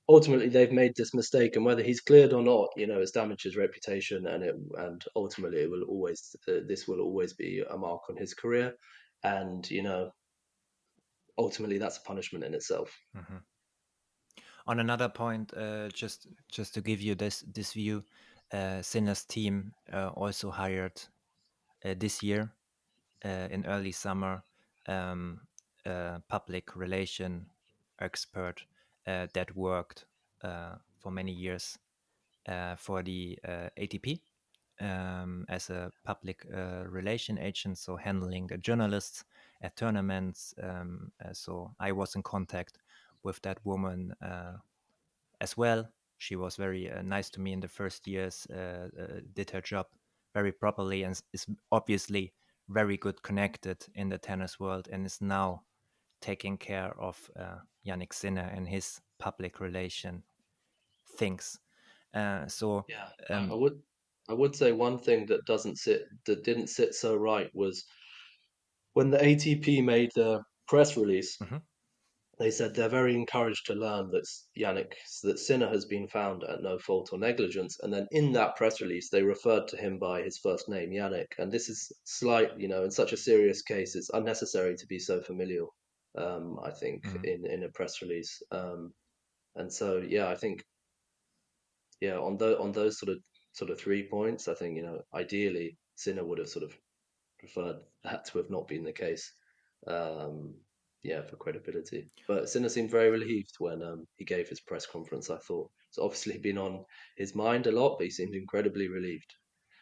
Ultimately, they've made this mistake, and whether he's cleared or not, it's damaged his reputation, and ultimately, it will always this will always be a mark on his career, and ultimately, that's a punishment in itself. Mhm. On another point, just to give you this view, Sinner's team also hired this year in early summer a public relation expert that worked for many years for the ATP as a public relation agent, so handling the journalists at tournaments. So I was in contact with that woman as well. She was very nice to me in the first years, did her job very properly, and is obviously very good connected in the tennis world, and is now taking care of Yanik Sinner and his public relation things. So Yeah, I um, would I would say one thing that didn't sit so right was when the ATP made the press release. mhm, They said they're very encouraged to learn that Sinner has been found at no fault or negligence, and then in that press release they referred to him by his first name, Yanik. And this is slight, in such a serious case, it's unnecessary to be so familial. I think mhm. in a press release, and so yeah, I think, yeah, on those sort of 3 points, I think, ideally Sinner would have sort of preferred that to have not been the case. Um, yeah, for credibility. But Sinner seemed very relieved when he gave his press conference. I thought it's obviously been on his mind a lot, but he seemed incredibly relieved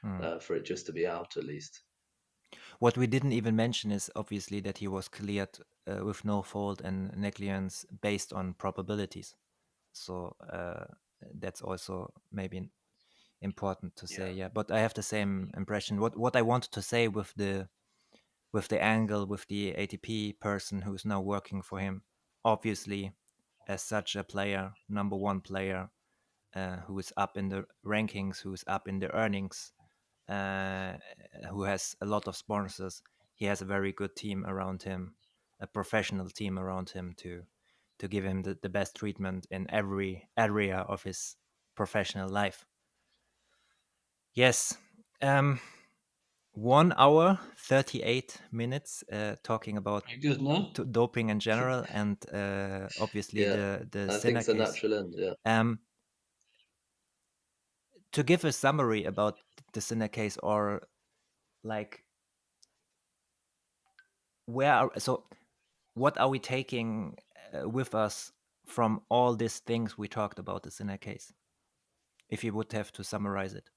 Mm. for it just to be out at least. What we didn't even mention is obviously that he was cleared with no fault and negligence based on probabilities. So that's also maybe important to say. Yeah. Yeah, but I have the same impression. What I wanted to say with the angle with the ATP person who's now working for him, obviously, as such a player, number one player, who is up in the rankings, who is up in the earnings, uh, who has a lot of sponsors. He has a very good team around him, a professional team around him to give him the best treatment in every area of his professional life. Yes. Um, 1 hour, 38 minutes talking about You good now? doping in general and obviously Yeah, the I think Sinner it's a case. natural end. Yeah. Um, to give a summary about the Sinner case, or like so what are we taking with us from all these things we talked about the Sinner case, if you would have to summarize it?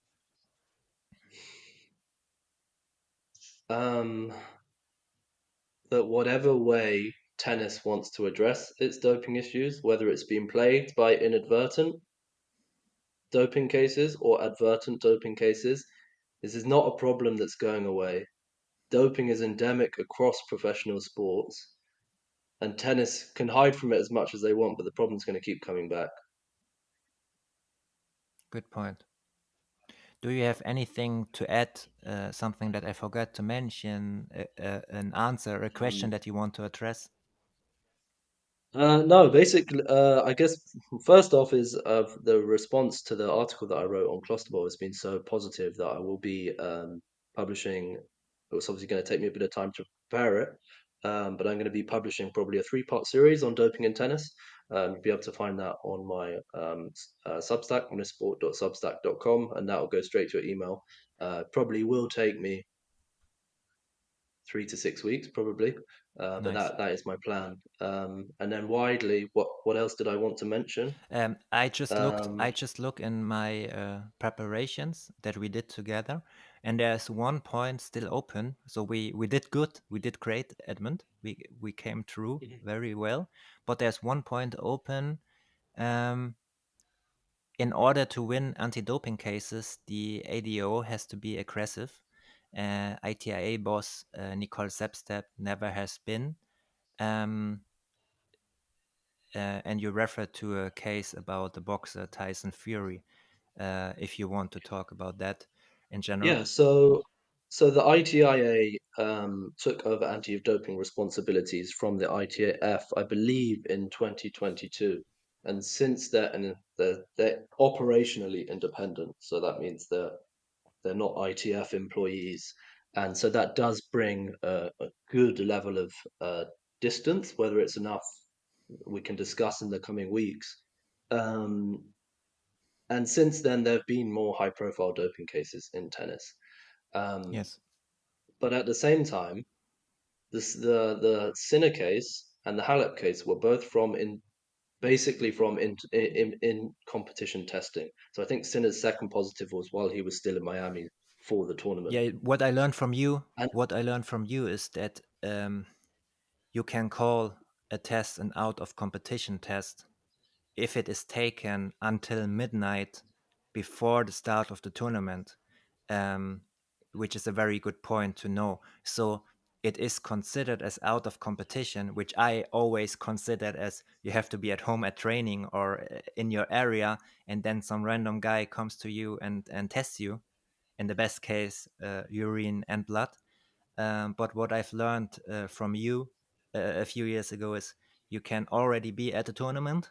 Um, that whatever way tennis wants to address its doping issues, whether it's been plagued by inadvertent doping cases or advertent doping cases, this is not a problem that's going away. Doping is endemic across professional sports, and tennis can hide from it as much as they want, but the problem's going to keep coming back. Good point. Do you have anything to add, something that I forgot to mention, an answer, a question Um, that you want to address? no, basically, I guess first off is the response to the article that I wrote on Clostebol has been so positive that I will be publishing. It's obviously going to take me a bit of time to prepare it, but I'm going to be publishing probably a three-part series on doping in tennis. You'll be able to find that on my Substack, omnisport.substack.com, and that will go straight to your email. Probably will take me 3 to 6 weeks, probably, but Nice. that is my plan. And then widely, what else did I want to mention? I just looked. Um, I just look in my preparations that we did together, and there's one point still open. So we did good. We did great, Edmund. We came through very well, but there's one point open. Um, in order to win anti-doping cases, the ADO has to be aggressive. ITIA boss Nicole Sepstep never has been. Um, and you referred to a case about the boxer Tyson Fury. If you want to talk about that in general. Yeah, so the ITIA took over anti-doping responsibilities from the ITAF, I believe, in 2022, and since then, and they're operationally independent. So that means they're not ITF employees, and so that does bring a good level of distance. Whether it's enough, we can discuss in the coming weeks. Um, and since then, there have been more high-profile doping cases in tennis. Um, Yes. but at the same time, the Sinner case and the Halep case were both from in basically from in competition testing. So I think Sinner's second positive was while he was still in Miami for the tournament. Yeah. And What I learned from you is that you can call a test an out of competition test if it is taken until midnight before the start of the tournament, um, which is a very good point to know. So it is considered as out of competition, which I always considered as you have to be at home at training or in your area, and then some random guy comes to you and tests you. In the best case, urine and blood. But what I've learned from you a few years ago is you can already be at a tournament,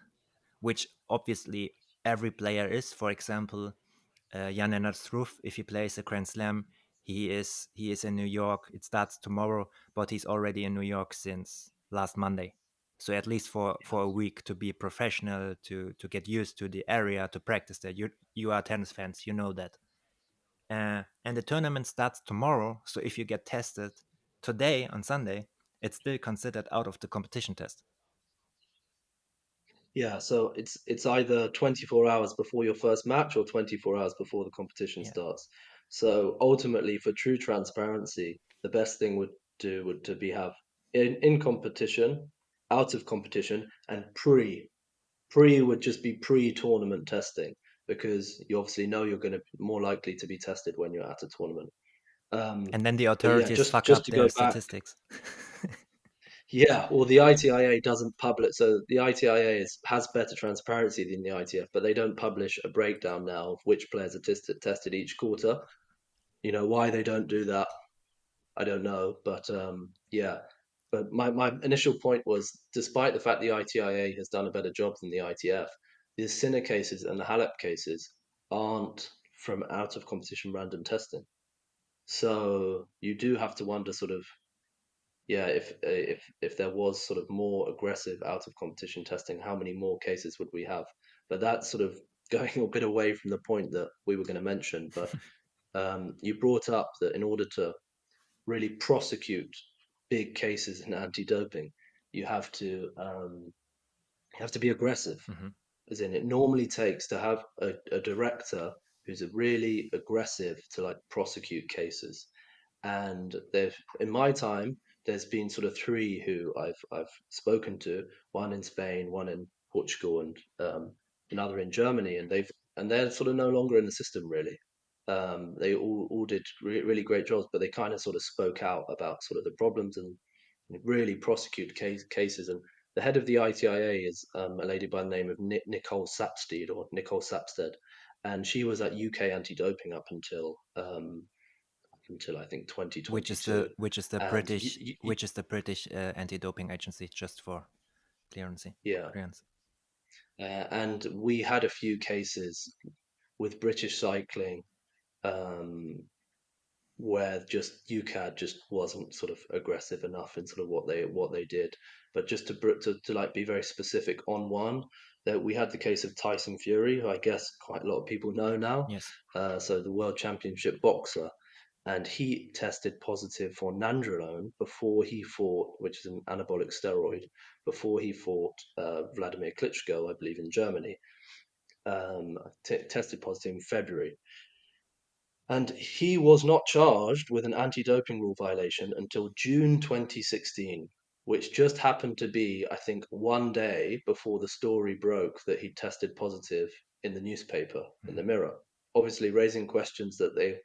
which obviously every player is. For example, Jan-Lennard Struff, if he plays a Grand Slam, he is in New York. It starts tomorrow, but he's already in New York since last Monday. So at least for a week to be professional, to get used to the area, to practice there. You are tennis fans, you know that. And the tournament starts tomorrow. So if you get tested today on Sunday, it's still considered out of the competition test. yeah, so it's either 24 hours before your first match or 24 hours before the competition Yeah. starts. So ultimately, for true transparency, the best thing would to be have in competition, out of competition, and pre. Pre would just be pre-tournament testing because you obviously know you're going to be more likely to be tested when you're at a tournament. And then the But yeah, authorities fuck just up to go their back, statistics. yeah, well, the ITIA doesn't publish, so the ITIA has better transparency than the ITF, but they don't publish a breakdown now of which players are tested each quarter. You know why they don't do that, I don't know, but yeah. But my initial point was, despite the fact the ITIA has done a better job than the ITF, the Sinner cases and the Halep cases aren't from out of competition random testing. So you do have to wonder, sort of, yeah, if there was sort of more aggressive out of competition testing, how many more cases would we have? But that's sort of going a bit away from the point that we were going to mention. But you brought up that in order to really prosecute big cases in anti-doping, you have to be aggressive. Hmm. As in, it normally takes to have a director who's a really aggressive to like prosecute cases. And they've in my time, there's been sort of three who I've spoken to, one in Spain, one in Portugal, and another in Germany, and they're sort of no longer in the system really. They all did really great jobs, but they kind of sort of spoke out about sort of the problems and really prosecute cases. And the head of the ITIA is a lady by the name of Nicole Sapstead, or Nicole Sapstead, and she was at UK anti-doping up until I think which is the 2022. which is the And British which is the British anti-doping agency, just for clearance. yeah, Clearance. and we had a few cases with British cycling, um, where just UCAD just wasn't sort of aggressive enough in sort of what they did. But just to like be very specific on one, that we had the case of Tyson Fury, who I guess quite a lot of people know now. Yes. So the world championship boxer, and he tested positive for nandrolone before he fought, which is an anabolic steroid, before he fought Vladimir Klitschko, I believe, in Germany. Tested positive in February, and he was not charged with an anti-doping rule violation until June 2016, which just happened to be, I think, one day before the story broke that he tested positive in the newspaper, in the Mhm. Mirror. Obviously, raising questions that they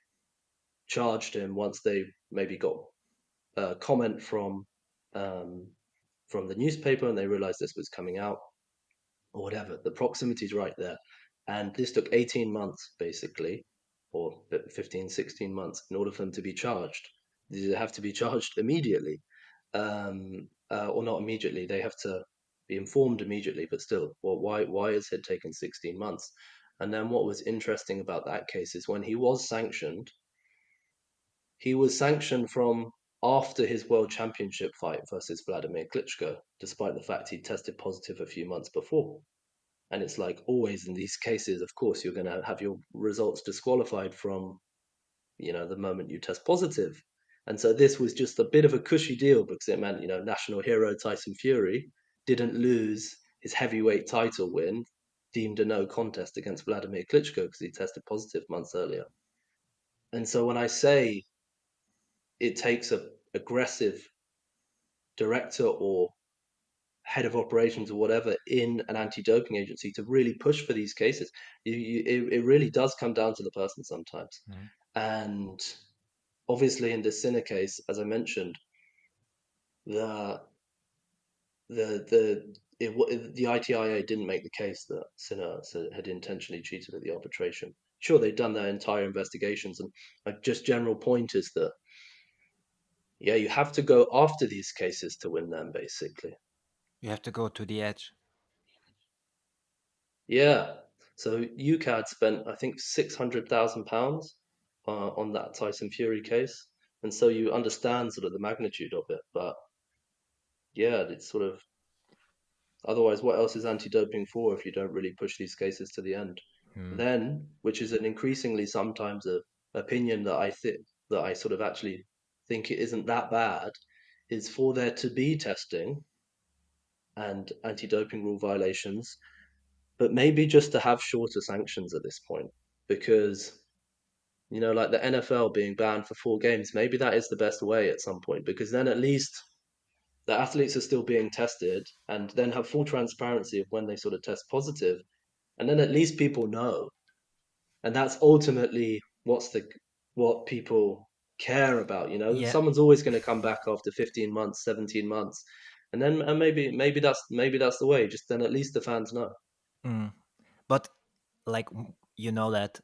charged him once they maybe got a comment um, from the newspaper and they realized this was coming out or whatever. The proximity is right there. And this took 18 months, basically, or 15, 16 months in order for them to be charged. They have to be charged immediately, or not immediately. They have to be informed immediately, but still, well, why has it taken 16 months? And then what was interesting about that case is when he was sanctioned from after his world championship fight versus Vladimir Klitschko, despite the fact he tested positive a few months before. And it's like always in these cases, of course, you're going to have your results disqualified from, the moment you test positive. And so this was just a bit of a cushy deal because it meant, national hero Tyson Fury didn't lose his heavyweight title win, deemed a no contest against Vladimir Klitschko because he tested positive months earlier. And so when I say it takes a aggressive director or head of operations or whatever in an anti-doping agency to really push for these cases. It really does come down to the person sometimes. Mhm. And obviously, in this Sinner case, as I mentioned, the the ITIA didn't make the case that Sinner had intentionally cheated at the arbitration. Sure, they'd done their entire investigations, and just general point is that yeah, you have to go after these cases to win them, basically. You have to go to the edge. Yeah. So UCAD spent, I think, £600,000 on that Tyson Fury case, and so you understand sort of the magnitude of it. But yeah, it's sort of otherwise, what else is anti-doping for if you don't really push these cases to the end? Mm. Then, which is an increasingly sometimes a opinion that I think that I sort of actually think it isn't that bad, is for there to be testing and anti-doping rule violations, but maybe just to have shorter sanctions at this point because like the NFL being banned for 4 games, maybe that is the best way at some point because then at least the athletes are still being tested and then have full transparency of when they sort of test positive, and then at least people know, and that's ultimately what people care about. Yeah. Someone's always going to come back after 15 months, 17 months, and maybe that's the way. Just then at least the fans know. Mm. But like you know that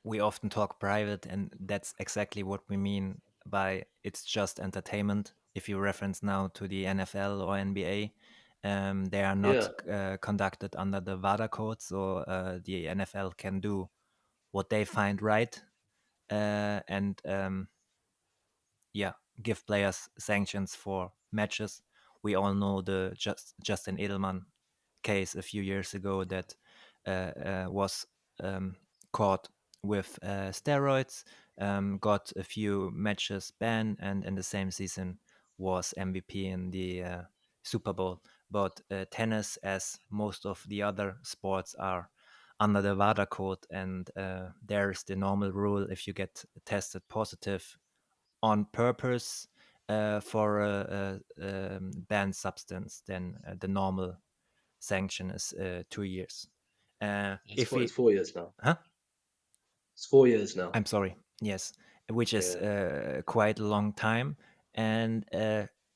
we often talk private, and that's exactly what we mean by it's just entertainment. If you reference now to the NFL or NBA, they are not Yeah, conducted under the WADA code, so the NFL can do what they find right, and yeah, give players sanctions for matches. We all know the Justin Edelman case a few years ago that was um, caught with steroids, got a few matches banned, and in the same season was MVP in the Super Bowl. But tennis, as most of the other sports, are under the WADA code, and there's the normal rule: if you get tested positive on purpose for a banned substance, then the normal sanction is 2 years. If it's we, 4 years now. huh? It's 4 years now. I'm sorry. Yes, which is Yeah. quite a long time. And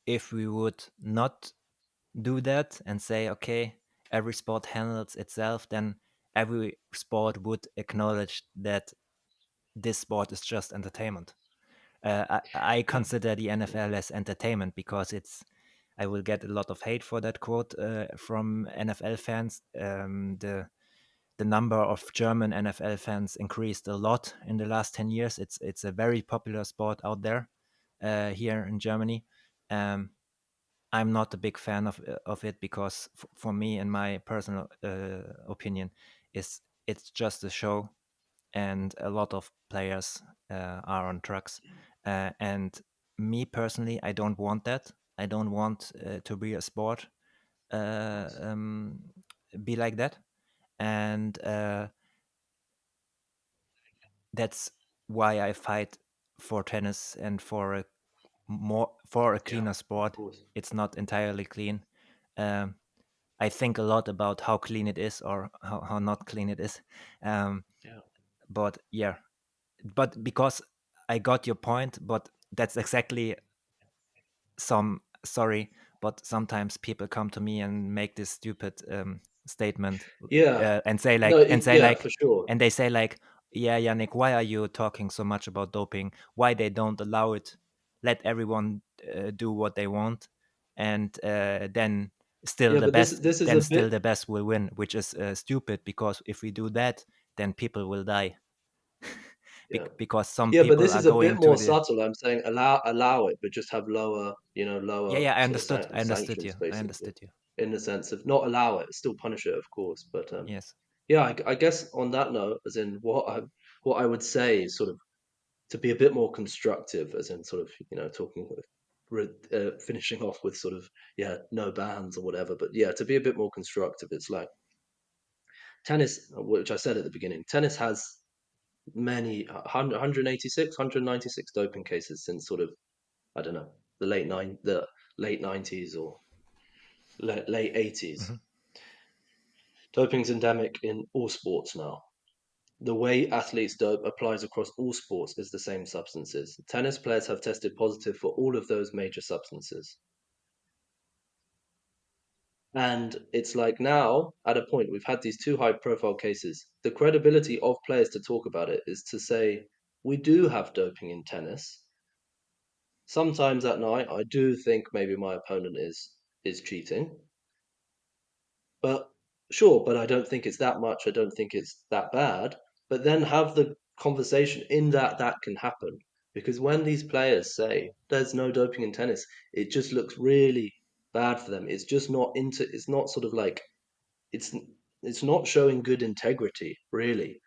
if we would not do that and say, okay, every sport handles itself, then every sport would acknowledge that this sport is just entertainment. I consider the NFL as entertainment because it's. I will get a lot of hate for that quote from NFL fans. The the number of German NFL fans increased a lot in the last 10 years. It's a very popular sport out there here in Germany. Um, I'm not a big fan of it because for me, in my personal opinion, is it's just a show, and a lot of players are on drugs. And me personally, I don't want that. I don't want to be a sport uh, Nice. um, be like that, and that's why I fight for tennis and for a Yeah, cleaner of sport. course. It's not entirely clean. Um, I think a lot about how clean it is or how not clean it is. Um, Yeah. but yeah, but because I got your point, but that's exactly some sorry, but sometimes people come to me and make this stupid statement Yeah. and say No, like yeah, for sure. and they say like, yeah, Yannick, why are you talking so much about doping? Why they don't allow it? Let everyone do what they want, and Yeah, but this is then a still bit. the best will win, which is stupid because if we do that, then people will die. Yeah. Because some Yeah, but people this are is a bit going to more the subtle. I'm saying allow it, but just have lower, yeah, lower yeah, sort of I understood sanctions, you, I basically, understood you. in the sense of not allow it, still punish it, of course. But Yes. yeah, I guess on that note, as in what I would say is sort of to be a bit more constructive, as in sort of talking with finishing off with sort of no bans or whatever. But yeah, to be a bit more constructive, it's like tennis, which I said at the beginning. Tennis has many 186, 196 doping cases since sort of I don't know the late 90s or late 80s. Hmm. Doping's endemic in all sports now. The way athletes dope applies across all sports as the same substances. Tennis players have tested positive for all of those major substances. And it's like now, at a point, we've had these two high profile cases. The credibility of players to talk about it is to say, we do have doping in tennis. Sometimes at night, I do think maybe my opponent is cheating. But sure, but I don't think it's that much. I don't think it's that bad. But then have the conversation in that can happen. Because when these players say there's no doping in tennis, it just looks really bad for them. It's just not it's not sort of like it's it's not showing good integrity, really.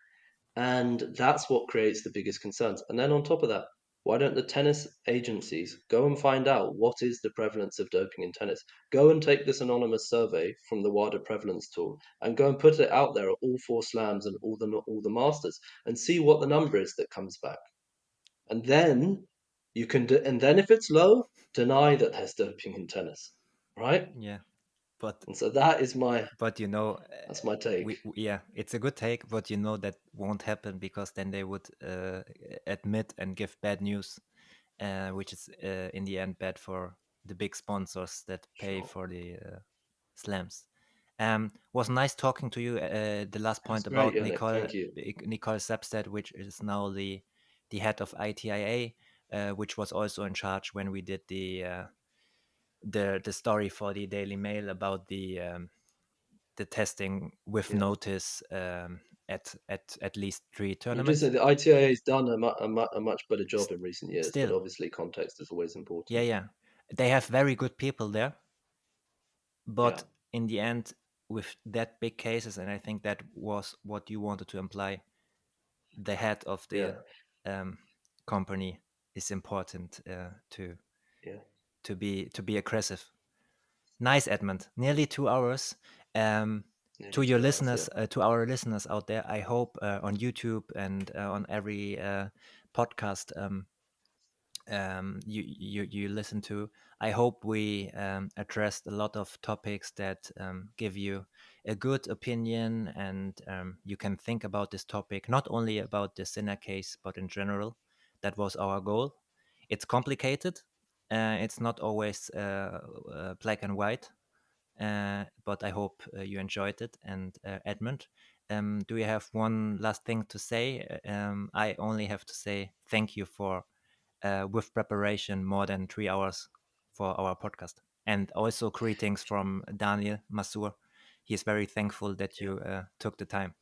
And that's what creates the biggest concerns. And then on top of that, why don't the tennis agencies go and find out what is the prevalence of doping in tennis? Go and take this anonymous survey from the WADA prevalence tool and go and put it out there at all four slams and all the masters and see what the number is that comes back. And then and then if it's low, deny that there's doping in tennis, right? Yeah, but And so that is my but that's my take. yeah, it's a good take, but that won't happen because then they would admit and give bad news, which is in the end bad for the big sponsors that pay Sure. for the slams. Was nice talking to you. The last That's point great, about Yannick. Thank you. Nicole Sepstead, which is now the head of ITIA, which was also in charge when we did the story for the Daily Mail about the testing with Yeah. notice at least three I'm just tournaments. saying the ITIA has done a much better job in recent years, but Still, obviously context is always yeah, important. yeah, they have very good people there, Yeah, but in the end, with that big cases, and I think that was what you wanted to imply, the head of yeah, the um, company is important yeah. to be aggressive. Nice, Edmund. Nearly 2 hours. Um, Nearly 2 hours. Yeah, to our listeners out there, I hope on YouTube and on every podcast you listen to. I hope we addressed a lot of topics that give you a good opinion, and you can think about this topic, not only about the Sinner case, but in general. That was our goal. It's complicated. It's not always black and white, but I hope you enjoyed it. And Edmund, do you have one last thing to say? I only have to say thank you for with preparation more than 3 hours for our podcast. And also greetings from Daniel Masur. He is very thankful that yeah. you took the time.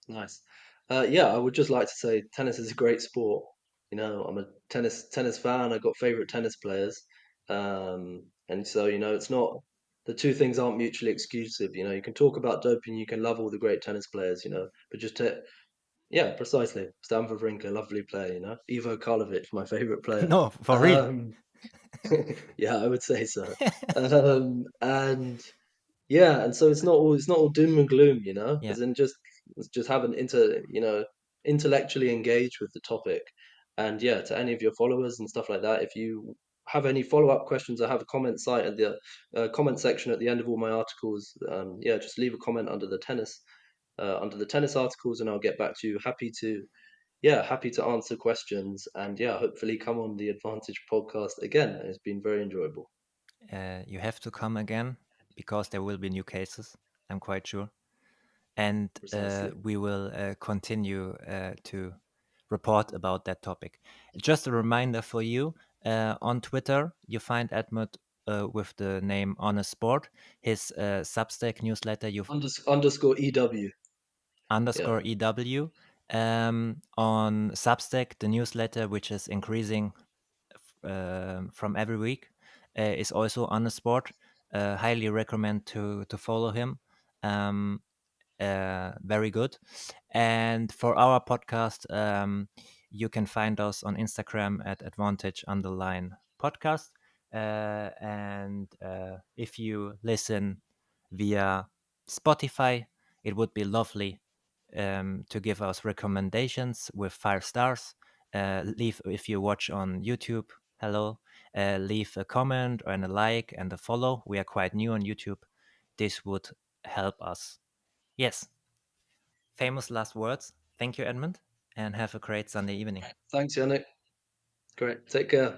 Nice. Yeah, I would just like to say tennis is a great sport. I'm a tennis fan. I've got favorite tennis players, and so it's not the two things aren't mutually exclusive. You can talk about doping, you can love all the great tennis players, but yeah, precisely. Stan Wawrinka, lovely player. Ivo Karlovic, my favorite player. No, for real. Um, yeah, I would say so. And yeah, and so it's not all doom and gloom, Yeah. as in just have an intellectually engage with the topic. And yeah, to any of your followers and stuff like that, if you have any follow-up questions, I have a comment site at the comment section at the end of all my articles. Yeah, just leave a comment under the tennis articles, and I'll get back to you. Happy to answer questions, and yeah, hopefully come on the Advantage podcast again. It's been very enjoyable. You have to come again because there will be new cases, I'm quite sure. And Precisely. we will continue to report about that topic. Just a reminder for you, on Twitter, you find Edmund with the name Honest Sport. His Substack newsletter, you Underscore EW. Yeah. underscore EW. On Substack, the newsletter, which is increasing from every week, is also on the sport. Highly recommend to follow him. Um, very good. And for our podcast, you can find us on Instagram at advantage underline podcast. And if you listen via Spotify, it would be lovely to give us recommendations with 5 stars. Leave if you watch on YouTube. Hello, leave a comment and a like and a follow. We are quite new on YouTube. This would help us. Yes. Famous last words. Thank you, Edmund, and have a great Sunday evening. Thanks, Yannick. Great. Take care.